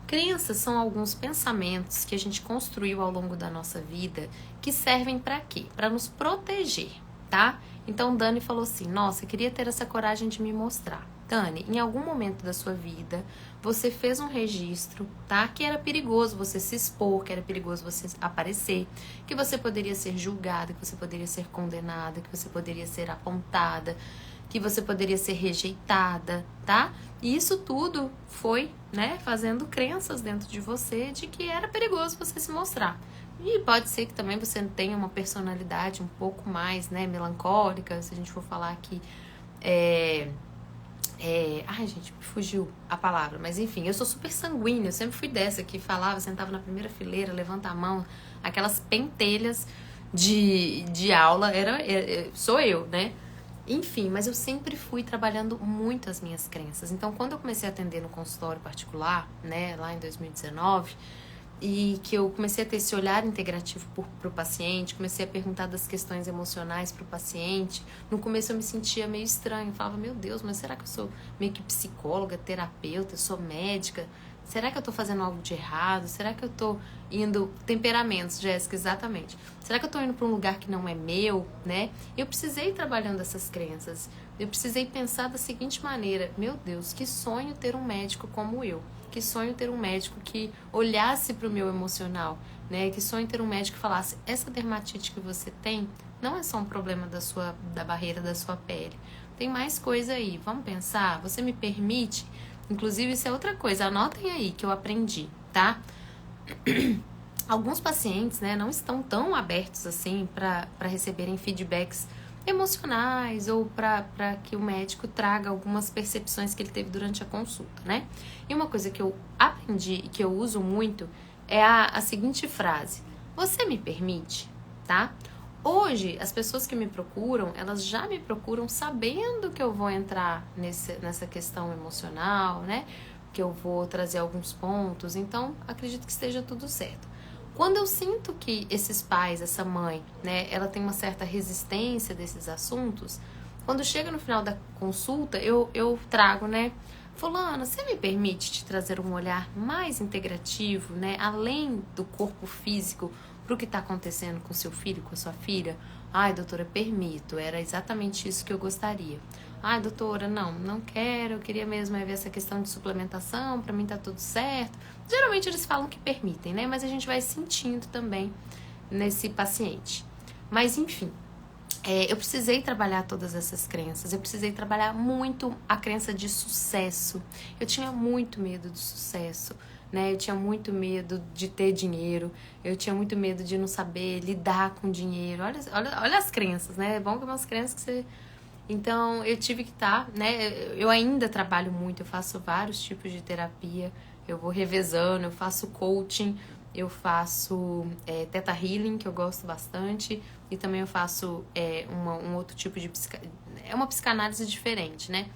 Crenças são alguns pensamentos que a gente construiu ao longo da nossa vida que servem para quê? Para nos proteger, tá? Então Dani falou assim: nossa, eu queria ter essa coragem de me mostrar. Dani, em algum momento da sua vida, você fez um registro, tá? Que era perigoso você se expor, que era perigoso você aparecer, que você poderia ser julgada, que você poderia ser condenada, que você poderia ser apontada, que você poderia ser rejeitada, tá? E isso tudo foi, né, fazendo crenças dentro de você de que era perigoso você se mostrar. E pode ser que também você tenha uma personalidade um pouco mais, né, melancólica, se a gente for falar aqui, ai, gente, me fugiu a palavra, mas enfim, eu sou super sanguínea, eu sempre fui dessa que falava, sentava na primeira fileira, levanta a mão, aquelas pentelhas de aula, sou eu, né? Enfim, mas eu sempre fui trabalhando muito as minhas crenças. Então, quando eu comecei a atender no consultório particular, né, lá em 2019, e que eu comecei a ter esse olhar integrativo pro paciente, comecei a perguntar das questões emocionais pro paciente. No começo eu me sentia meio estranho, eu falava, meu Deus, mas será que eu sou meio que psicóloga, terapeuta, sou médica? Será que eu tô fazendo algo de errado? Será que eu tô indo... Temperamentos, Jéssica, exatamente. Será que eu tô indo pra um lugar que não é meu, né? Eu precisei ir trabalhando essas crenças. Eu precisei pensar da seguinte maneira, meu Deus, que sonho ter um médico como eu. Que sonho ter um médico que olhasse para o meu emocional, né? Que sonho ter um médico que falasse, essa dermatite que você tem não é só um problema da barreira da sua pele. Tem mais coisa aí, vamos pensar? Você me permite? Inclusive, isso é outra coisa, anotem aí que eu aprendi, tá? Alguns pacientes, né, não estão tão abertos assim para receberem feedbacks emocionais ou para que o médico traga algumas percepções que ele teve durante a consulta, né? E uma coisa que eu aprendi e que eu uso muito é a seguinte frase: você me permite, tá? Hoje, as pessoas que me procuram, elas já me procuram sabendo que eu vou entrar nessa questão emocional, né? Que eu vou trazer alguns pontos, então acredito que esteja tudo certo. Quando eu sinto que esses pais, essa mãe, né, ela tem uma certa resistência desses assuntos, quando chega no final da consulta, eu trago, né, fulana, você me permite te trazer um olhar mais integrativo, né, além do corpo físico, para o que está acontecendo com seu filho, com a sua filha? Ai, doutora, permito, era exatamente isso que eu gostaria. Ai, doutora, não quero, eu queria mesmo ver essa questão de suplementação, para mim tá tudo certo. Geralmente eles falam que permitem, né? Mas a gente vai sentindo também nesse paciente. Mas enfim, eu precisei trabalhar todas essas crenças, eu precisei trabalhar muito a crença de sucesso. Eu tinha muito medo do sucesso, né? Eu tinha muito medo de ter dinheiro, eu tinha muito medo de não saber lidar com dinheiro. Olha as crenças, né? É bom que umas crenças que você... Então, eu tive que estar, né? Eu ainda trabalho muito, eu faço vários tipos de terapia, eu vou revezando, eu faço coaching, eu faço Theta Healing, que eu gosto bastante, e também eu faço um outro tipo de é uma psicanálise diferente, né?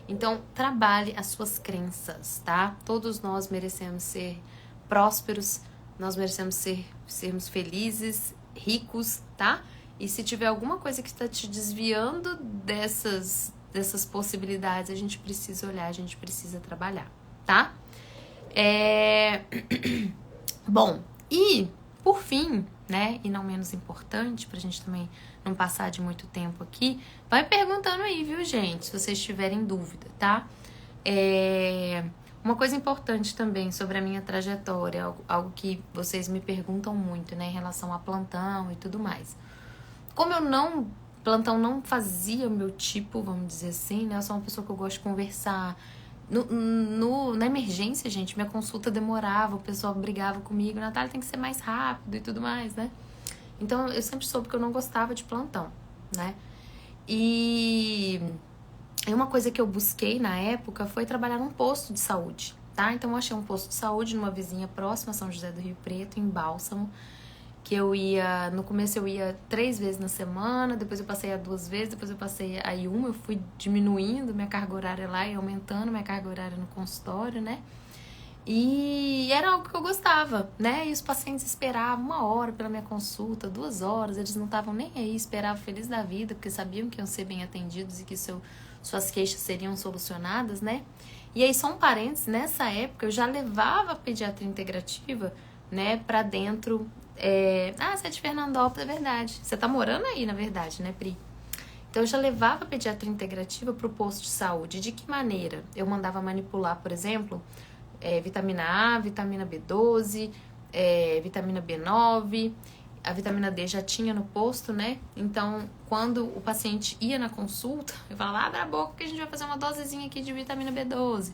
Então, trabalhe as suas crenças, tá? Todos nós merecemos ser prósperos, nós merecemos sermos felizes, ricos, tá? E se tiver alguma coisa que está te desviando dessas possibilidades, a gente precisa olhar, a gente precisa trabalhar, tá? Bom, e por fim, né, e não menos importante, pra gente também não passar de muito tempo aqui, vai perguntando aí, viu, gente, se vocês tiverem dúvida, tá? Uma coisa importante também sobre a minha trajetória, algo que vocês me perguntam muito, né, em relação a plantão e tudo mais. Como plantão não fazia o meu tipo, vamos dizer assim, né? Eu sou uma pessoa que eu gosto de conversar. Na emergência, gente, minha consulta demorava, o pessoal brigava comigo, Natália, tem que ser mais rápido e tudo mais, né? Então, eu sempre soube que eu não gostava de plantão, né? E uma coisa que eu busquei na época foi trabalhar num posto de saúde, tá? Então, eu achei um posto de saúde numa vizinha próxima, São José do Rio Preto, em Bálsamo, que no começo eu ia 3 vezes na semana, depois eu passei a 2 vezes, depois eu passei a 1, eu fui diminuindo minha carga horária lá e aumentando minha carga horária no consultório, né? E era algo que eu gostava, né? E os pacientes esperavam 1 hora pela minha consulta, 2 horas, eles não estavam nem aí, esperavam feliz da vida, porque sabiam que iam ser bem atendidos e que seu suas queixas seriam solucionadas, né? E aí, só um parênteses, nessa época eu já levava a pediatria integrativa, né, pra dentro. Você é de Fernandópolis, é verdade. Você tá morando aí, na verdade, né, Pri? Então, eu já levava a pediatria integrativa pro posto de saúde. De que maneira? Eu mandava manipular, por exemplo, vitamina A, vitamina B12, vitamina B9, a vitamina D já tinha no posto, né? Então, quando o paciente ia na consulta, eu falava, abre a boca que a gente vai fazer uma dosezinha aqui de vitamina B12,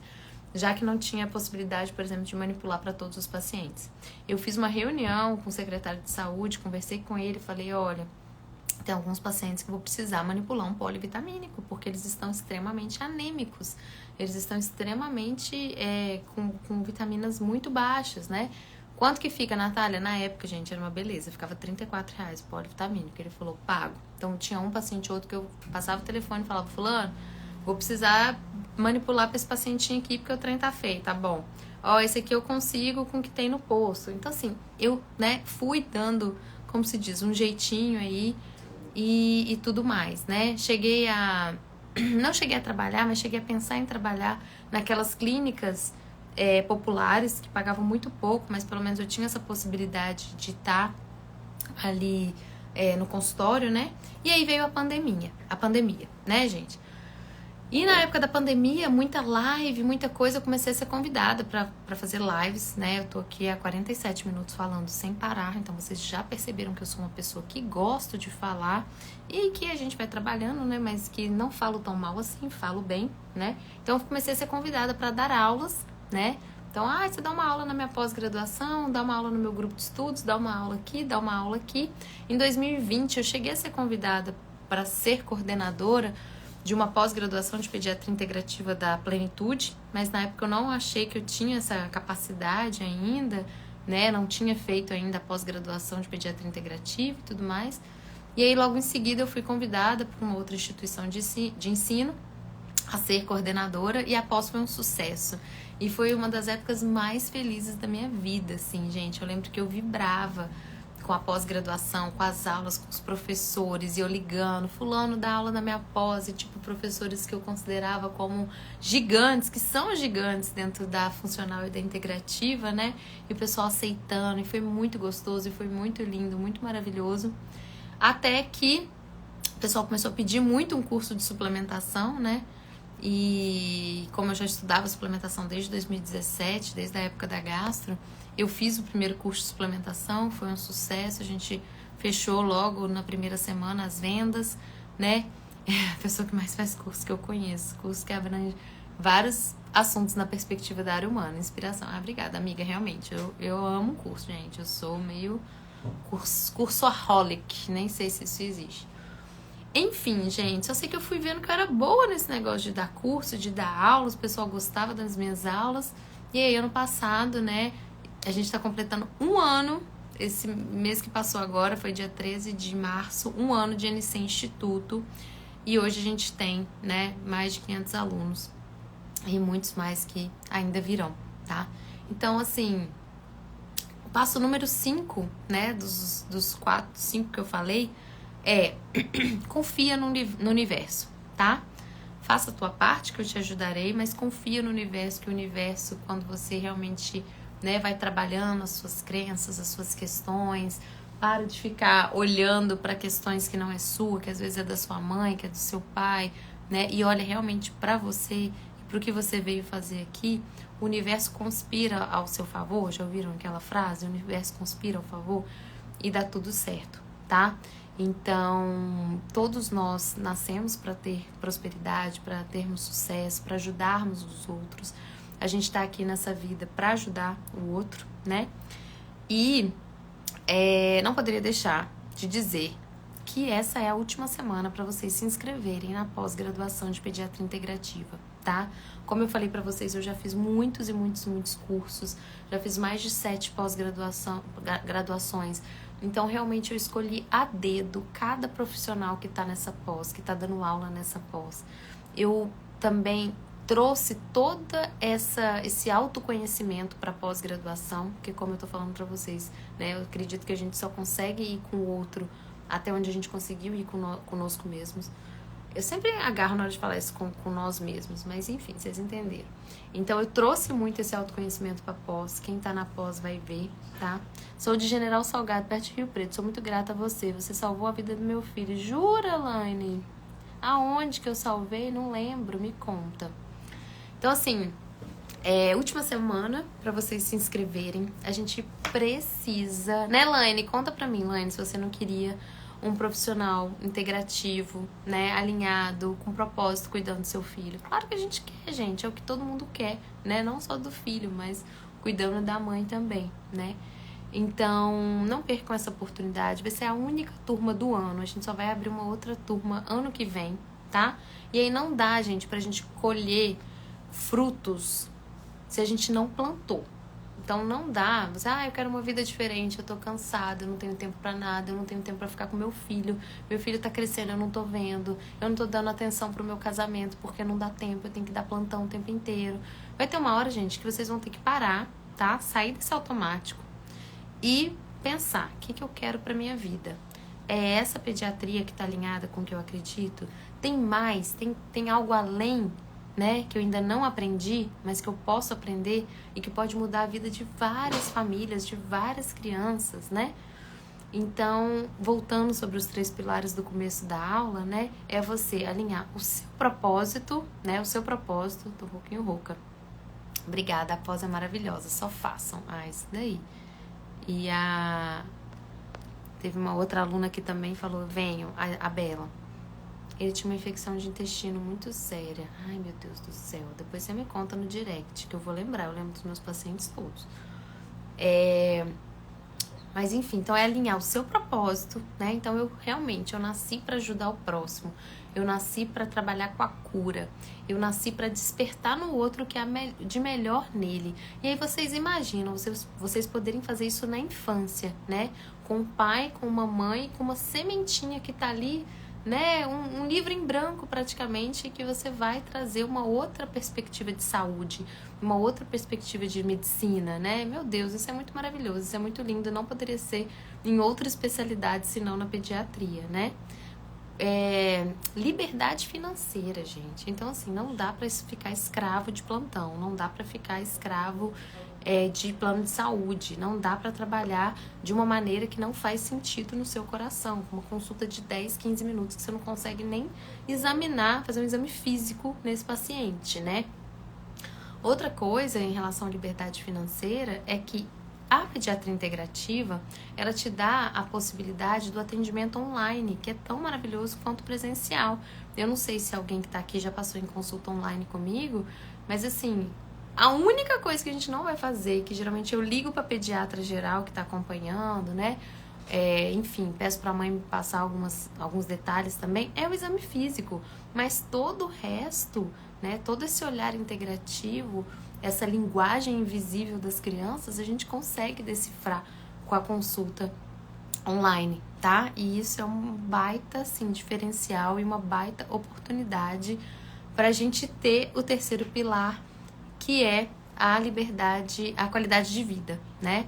já que não tinha a possibilidade, por exemplo, de manipular para todos os pacientes. Eu fiz uma reunião com o secretário de saúde, conversei com ele, falei, olha, tem alguns pacientes que eu vou precisar manipular um polivitamínico, porque eles estão extremamente anêmicos, eles estão extremamente com vitaminas muito baixas, né? Quanto que fica, Natália? Na época, gente, era uma beleza. Ficava R$34 o polivitamínico. Ele falou, pago. Então, tinha um paciente outro que eu passava o telefone e falava, fulano, vou precisar manipular para esse pacientinho aqui porque o trem tá feio, tá bom? Ó, esse aqui eu consigo com o que tem no posto. Então, assim, eu, né, fui dando, como se diz, um jeitinho aí e tudo mais, né? Não cheguei a trabalhar, mas cheguei a pensar em trabalhar naquelas clínicas populares que pagavam muito pouco, mas pelo menos eu tinha essa possibilidade de estar ali no consultório, né? E aí veio a pandemia, né, gente? E na época da pandemia, muita live, muita coisa, eu comecei a ser convidada para fazer lives, né? Eu tô aqui há 47 minutos falando sem parar, então vocês já perceberam que eu sou uma pessoa que gosto de falar e que a gente vai trabalhando, né? Mas que não falo tão mal assim, falo bem, né? Então eu comecei a ser convidada para dar aulas, né? Então, você dá uma aula na minha pós-graduação, dá uma aula no meu grupo de estudos, dá uma aula aqui, dá uma aula aqui. Em 2020, eu cheguei a ser convidada para ser coordenadora de uma pós-graduação de pediatria integrativa da Plenitude, mas na época eu não achei que eu tinha essa capacidade ainda, né? Não tinha feito ainda a pós-graduação de pediatria integrativa e tudo mais. E aí, logo em seguida, eu fui convidada por uma outra instituição de ensino a ser coordenadora e a pós foi um sucesso. E foi uma das épocas mais felizes da minha vida, assim, gente. Eu lembro que eu vibrava com a pós-graduação, com as aulas, com os professores, e eu ligando, fulano dá aula na minha pós, e tipo, professores que eu considerava como gigantes, que são gigantes dentro da funcional e da integrativa, né? E o pessoal aceitando, e foi muito gostoso, e foi muito lindo, muito maravilhoso. Até que o pessoal começou a pedir muito um curso de suplementação, né? E como eu já estudava suplementação desde 2017, desde a época da gastro, eu fiz o primeiro curso de suplementação, foi um sucesso, a gente fechou logo na primeira semana as vendas, né? É a pessoa que mais faz curso que eu conheço, curso que abrange vários assuntos na perspectiva da área humana, inspiração. Obrigada, amiga, realmente, eu amo curso, gente, eu sou meio cursoaholic, nem sei se isso existe. Enfim, gente, só sei que eu fui vendo que eu era boa nesse negócio de dar curso, de dar aulas, o pessoal gostava das minhas aulas. E aí, ano passado, né, a gente tá completando 1 ano, esse mês que passou agora, foi dia 13 de março, 1 ano de NC Instituto. E hoje a gente tem, né, mais de 500 alunos e muitos mais que ainda virão, tá? Então, assim, o passo número 5, né, dos 4, 5 que eu falei, confia no universo, tá? Faça a tua parte que eu te ajudarei, mas confia no universo, que o universo, quando você realmente, né, vai trabalhando as suas crenças, as suas questões, para de ficar olhando para questões que não é sua, que às vezes é da sua mãe, que é do seu pai, né? E olha realmente para você e para o que você veio fazer aqui. O universo conspira ao seu favor. Já ouviram aquela frase? O universo conspira ao favor e dá tudo certo, tá? Então, todos nós nascemos para ter prosperidade, para termos sucesso, para ajudarmos os outros. A gente tá aqui nessa vida para ajudar o outro, né? E não poderia deixar de dizer que essa é a última semana para vocês se inscreverem na pós-graduação de pediatria integrativa, tá? Como eu falei para vocês, eu já fiz muitos e muitos cursos, já fiz mais de 7 graduações. Então, realmente, eu escolhi a dedo cada profissional que tá nessa pós, que tá dando aula nessa pós. Eu também trouxe toda esse autoconhecimento para pós-graduação, porque como eu tô falando para vocês, né, eu acredito que a gente só consegue ir com o outro até onde a gente conseguiu ir conosco mesmos. Eu sempre agarro na hora de falar isso com nós mesmos, mas enfim, vocês entenderam. Então eu trouxe muito esse autoconhecimento pra pós. Quem tá na pós vai ver, tá? Sou de General Salgado, perto de Rio Preto. Sou muito grata a você. Você salvou a vida do meu filho. Jura, Laine? Aonde que eu salvei? Não lembro. Me conta. Então, assim, última semana pra vocês se inscreverem. A gente precisa... Né, Laine? Conta pra mim, Laine, se você não queria um profissional integrativo, né, alinhado, com propósito, cuidando do seu filho. Claro que a gente quer, gente, é o que todo mundo quer, né, não só do filho, mas cuidando da mãe também, né. Então, não percam essa oportunidade, vai ser a única turma do ano, a gente só vai abrir uma outra turma ano que vem, tá? E aí não dá, gente, pra gente colher frutos se a gente não plantou. Então não dá, você, eu quero uma vida diferente, eu tô cansada, eu não tenho tempo pra nada, eu não tenho tempo pra ficar com meu filho tá crescendo, eu não tô vendo, eu não tô dando atenção pro meu casamento, porque não dá tempo, eu tenho que dar plantão o tempo inteiro. Vai ter uma hora, gente, que vocês vão ter que parar, tá? Sair desse automático e pensar, o que eu quero pra minha vida? É essa pediatria que tá alinhada com o que eu acredito? Tem mais? Tem algo além, né, que eu ainda não aprendi, mas que eu posso aprender e que pode mudar a vida de várias famílias, de várias crianças, né? Então, voltando sobre os 3 pilares do começo da aula, né, é você alinhar o seu propósito, né, o seu propósito, tô um pouquinho rouca. Obrigada, a pós é maravilhosa, só façam. Isso daí. E teve uma outra aluna que também falou, venham, a Bela. Ele tinha uma infecção de intestino muito séria. Ai, meu Deus do céu. Depois você me conta no direct, que eu vou lembrar. Eu lembro dos meus pacientes todos. Mas enfim, então é alinhar o seu propósito, né? Então eu nasci para ajudar o próximo. Eu nasci para trabalhar com a cura. Eu nasci para despertar no outro o que é de melhor nele. E aí vocês imaginam, vocês poderem fazer isso na infância, né? Com o pai, com uma mãe, com uma sementinha que tá ali, né, um livro em branco praticamente, que você vai trazer uma outra perspectiva de saúde, uma outra perspectiva de medicina, né? Meu Deus, isso é muito maravilhoso, isso é muito lindo, não poderia ser em outra especialidade senão na pediatria, né? Liberdade financeira, gente. Então, assim, não dá pra ficar escravo de plantão, não dá pra ficar escravo de plano de saúde, não dá pra trabalhar de uma maneira que não faz sentido no seu coração, com uma consulta de 10, 15 minutos que você não consegue nem examinar, fazer um exame físico nesse paciente, né? Outra coisa em relação à liberdade financeira é que a pediatria integrativa, ela te dá a possibilidade do atendimento online, que é tão maravilhoso quanto presencial. Eu não sei se alguém que tá aqui já passou em consulta online comigo, mas assim, a única coisa que a gente não vai fazer, que geralmente eu ligo pra pediatra geral que tá acompanhando, né? Enfim, peço pra mãe me passar alguns detalhes também, é o exame físico. Mas todo o resto, né? Todo esse olhar integrativo, essa linguagem invisível das crianças, a gente consegue decifrar com a consulta online, tá? E isso é um baita, assim, diferencial e uma baita oportunidade pra gente ter o terceiro pilar, que é a liberdade, a qualidade de vida, né?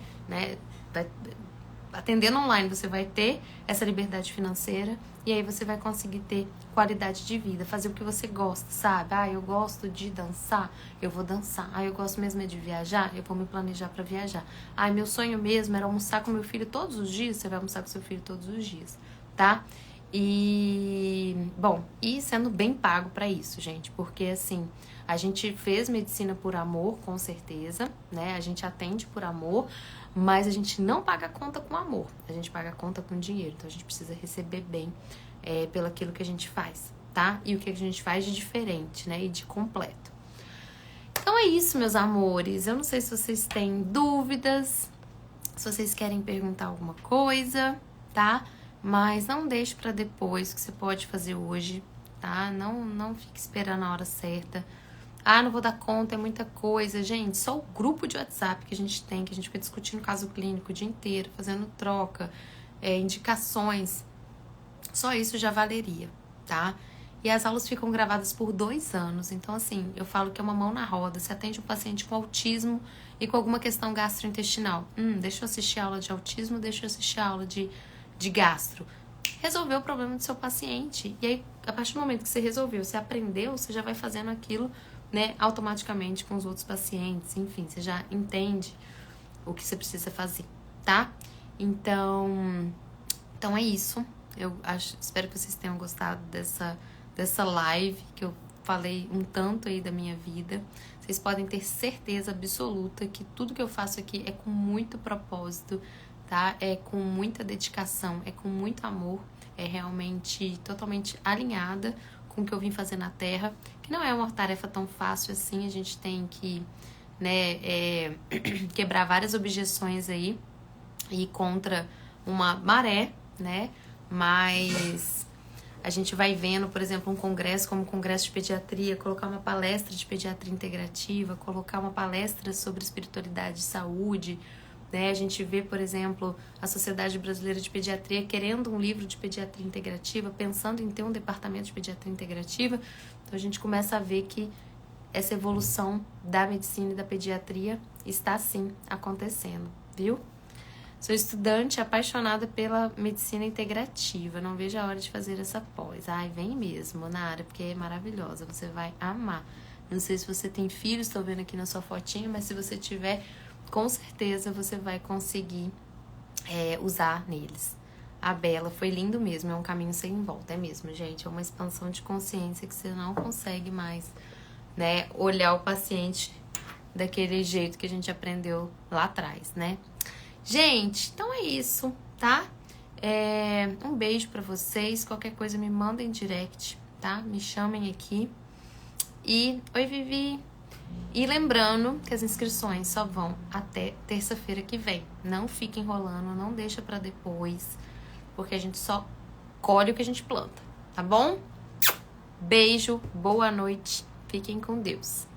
Atendendo online, você vai ter essa liberdade financeira e aí você vai conseguir ter qualidade de vida, fazer o que você gosta, sabe? Eu gosto de dançar, eu vou dançar. Eu gosto mesmo de viajar, eu vou me planejar pra viajar. Meu sonho mesmo era almoçar com meu filho todos os dias, você vai almoçar com seu filho todos os dias, tá? E sendo bem pago pra isso, gente, porque assim, a gente fez medicina por amor, com certeza, né? A gente atende por amor, mas a gente não paga a conta com amor, a gente paga a conta com dinheiro, então a gente precisa receber bem pelo aquilo que a gente faz, tá? E o que a gente faz de diferente, né? E de completo. Então é isso, meus amores. Eu não sei se vocês têm dúvidas, se vocês querem perguntar alguma coisa, tá? Mas não deixe pra depois, que você pode fazer hoje, tá? Não fique esperando a hora certa. Não vou dar conta, é muita coisa. Gente, só o grupo de WhatsApp que a gente tem, que a gente fica discutindo caso clínico o dia inteiro, fazendo troca, indicações, só isso já valeria, tá? E as aulas ficam gravadas por 2 anos. Então, assim, eu falo que é uma mão na roda. Você atende um paciente com autismo e com alguma questão gastrointestinal. Deixa eu assistir a aula de autismo, deixa eu assistir a aula de gastro. resolver o problema do seu paciente. E aí, a partir do momento que você resolveu, você aprendeu, você já vai fazendo aquilo, né, automaticamente com os outros pacientes. Enfim, você já entende o que você precisa fazer, tá? Então é isso. Espero que vocês tenham gostado dessa live, que eu falei um tanto aí da minha vida. Vocês podem ter certeza absoluta que tudo que eu faço aqui é com muito propósito, tá? É com muita dedicação, é com muito amor, é realmente totalmente alinhada com o que eu vim fazer na Terra, que não é uma tarefa tão fácil assim. A gente tem que, né, quebrar várias objeções aí e ir contra uma maré, né? Mas a gente vai vendo, por exemplo, um congresso como o Congresso de Pediatria, colocar uma palestra de pediatria integrativa, colocar uma palestra sobre espiritualidade e saúde, né? A gente vê, por exemplo, a Sociedade Brasileira de Pediatria querendo um livro de pediatria integrativa, pensando em ter um departamento de pediatria integrativa. Então a gente começa a ver que essa evolução da medicina e da pediatria está sim acontecendo, viu? Sou estudante apaixonada pela medicina integrativa. Não vejo a hora de fazer essa pós. Ai, vem mesmo, Nara, porque é maravilhosa. Você vai amar. Não sei se você tem filhos, estou vendo aqui na sua fotinha, mas se você tiver, com certeza você vai conseguir usar neles. A Bela, foi lindo mesmo. É um caminho sem volta, é mesmo, gente. É uma expansão de consciência que você não consegue mais, né, olhar o paciente daquele jeito que a gente aprendeu lá atrás, né? Gente, então é isso, tá? Um beijo pra vocês. Qualquer coisa me mandem direct, tá? Me chamem aqui. E, oi Vivi. E lembrando que as inscrições só vão até terça-feira que vem. Não fica enrolando, não deixa pra depois, porque a gente só colhe o que a gente planta, tá bom? Beijo, boa noite. Fiquem com Deus.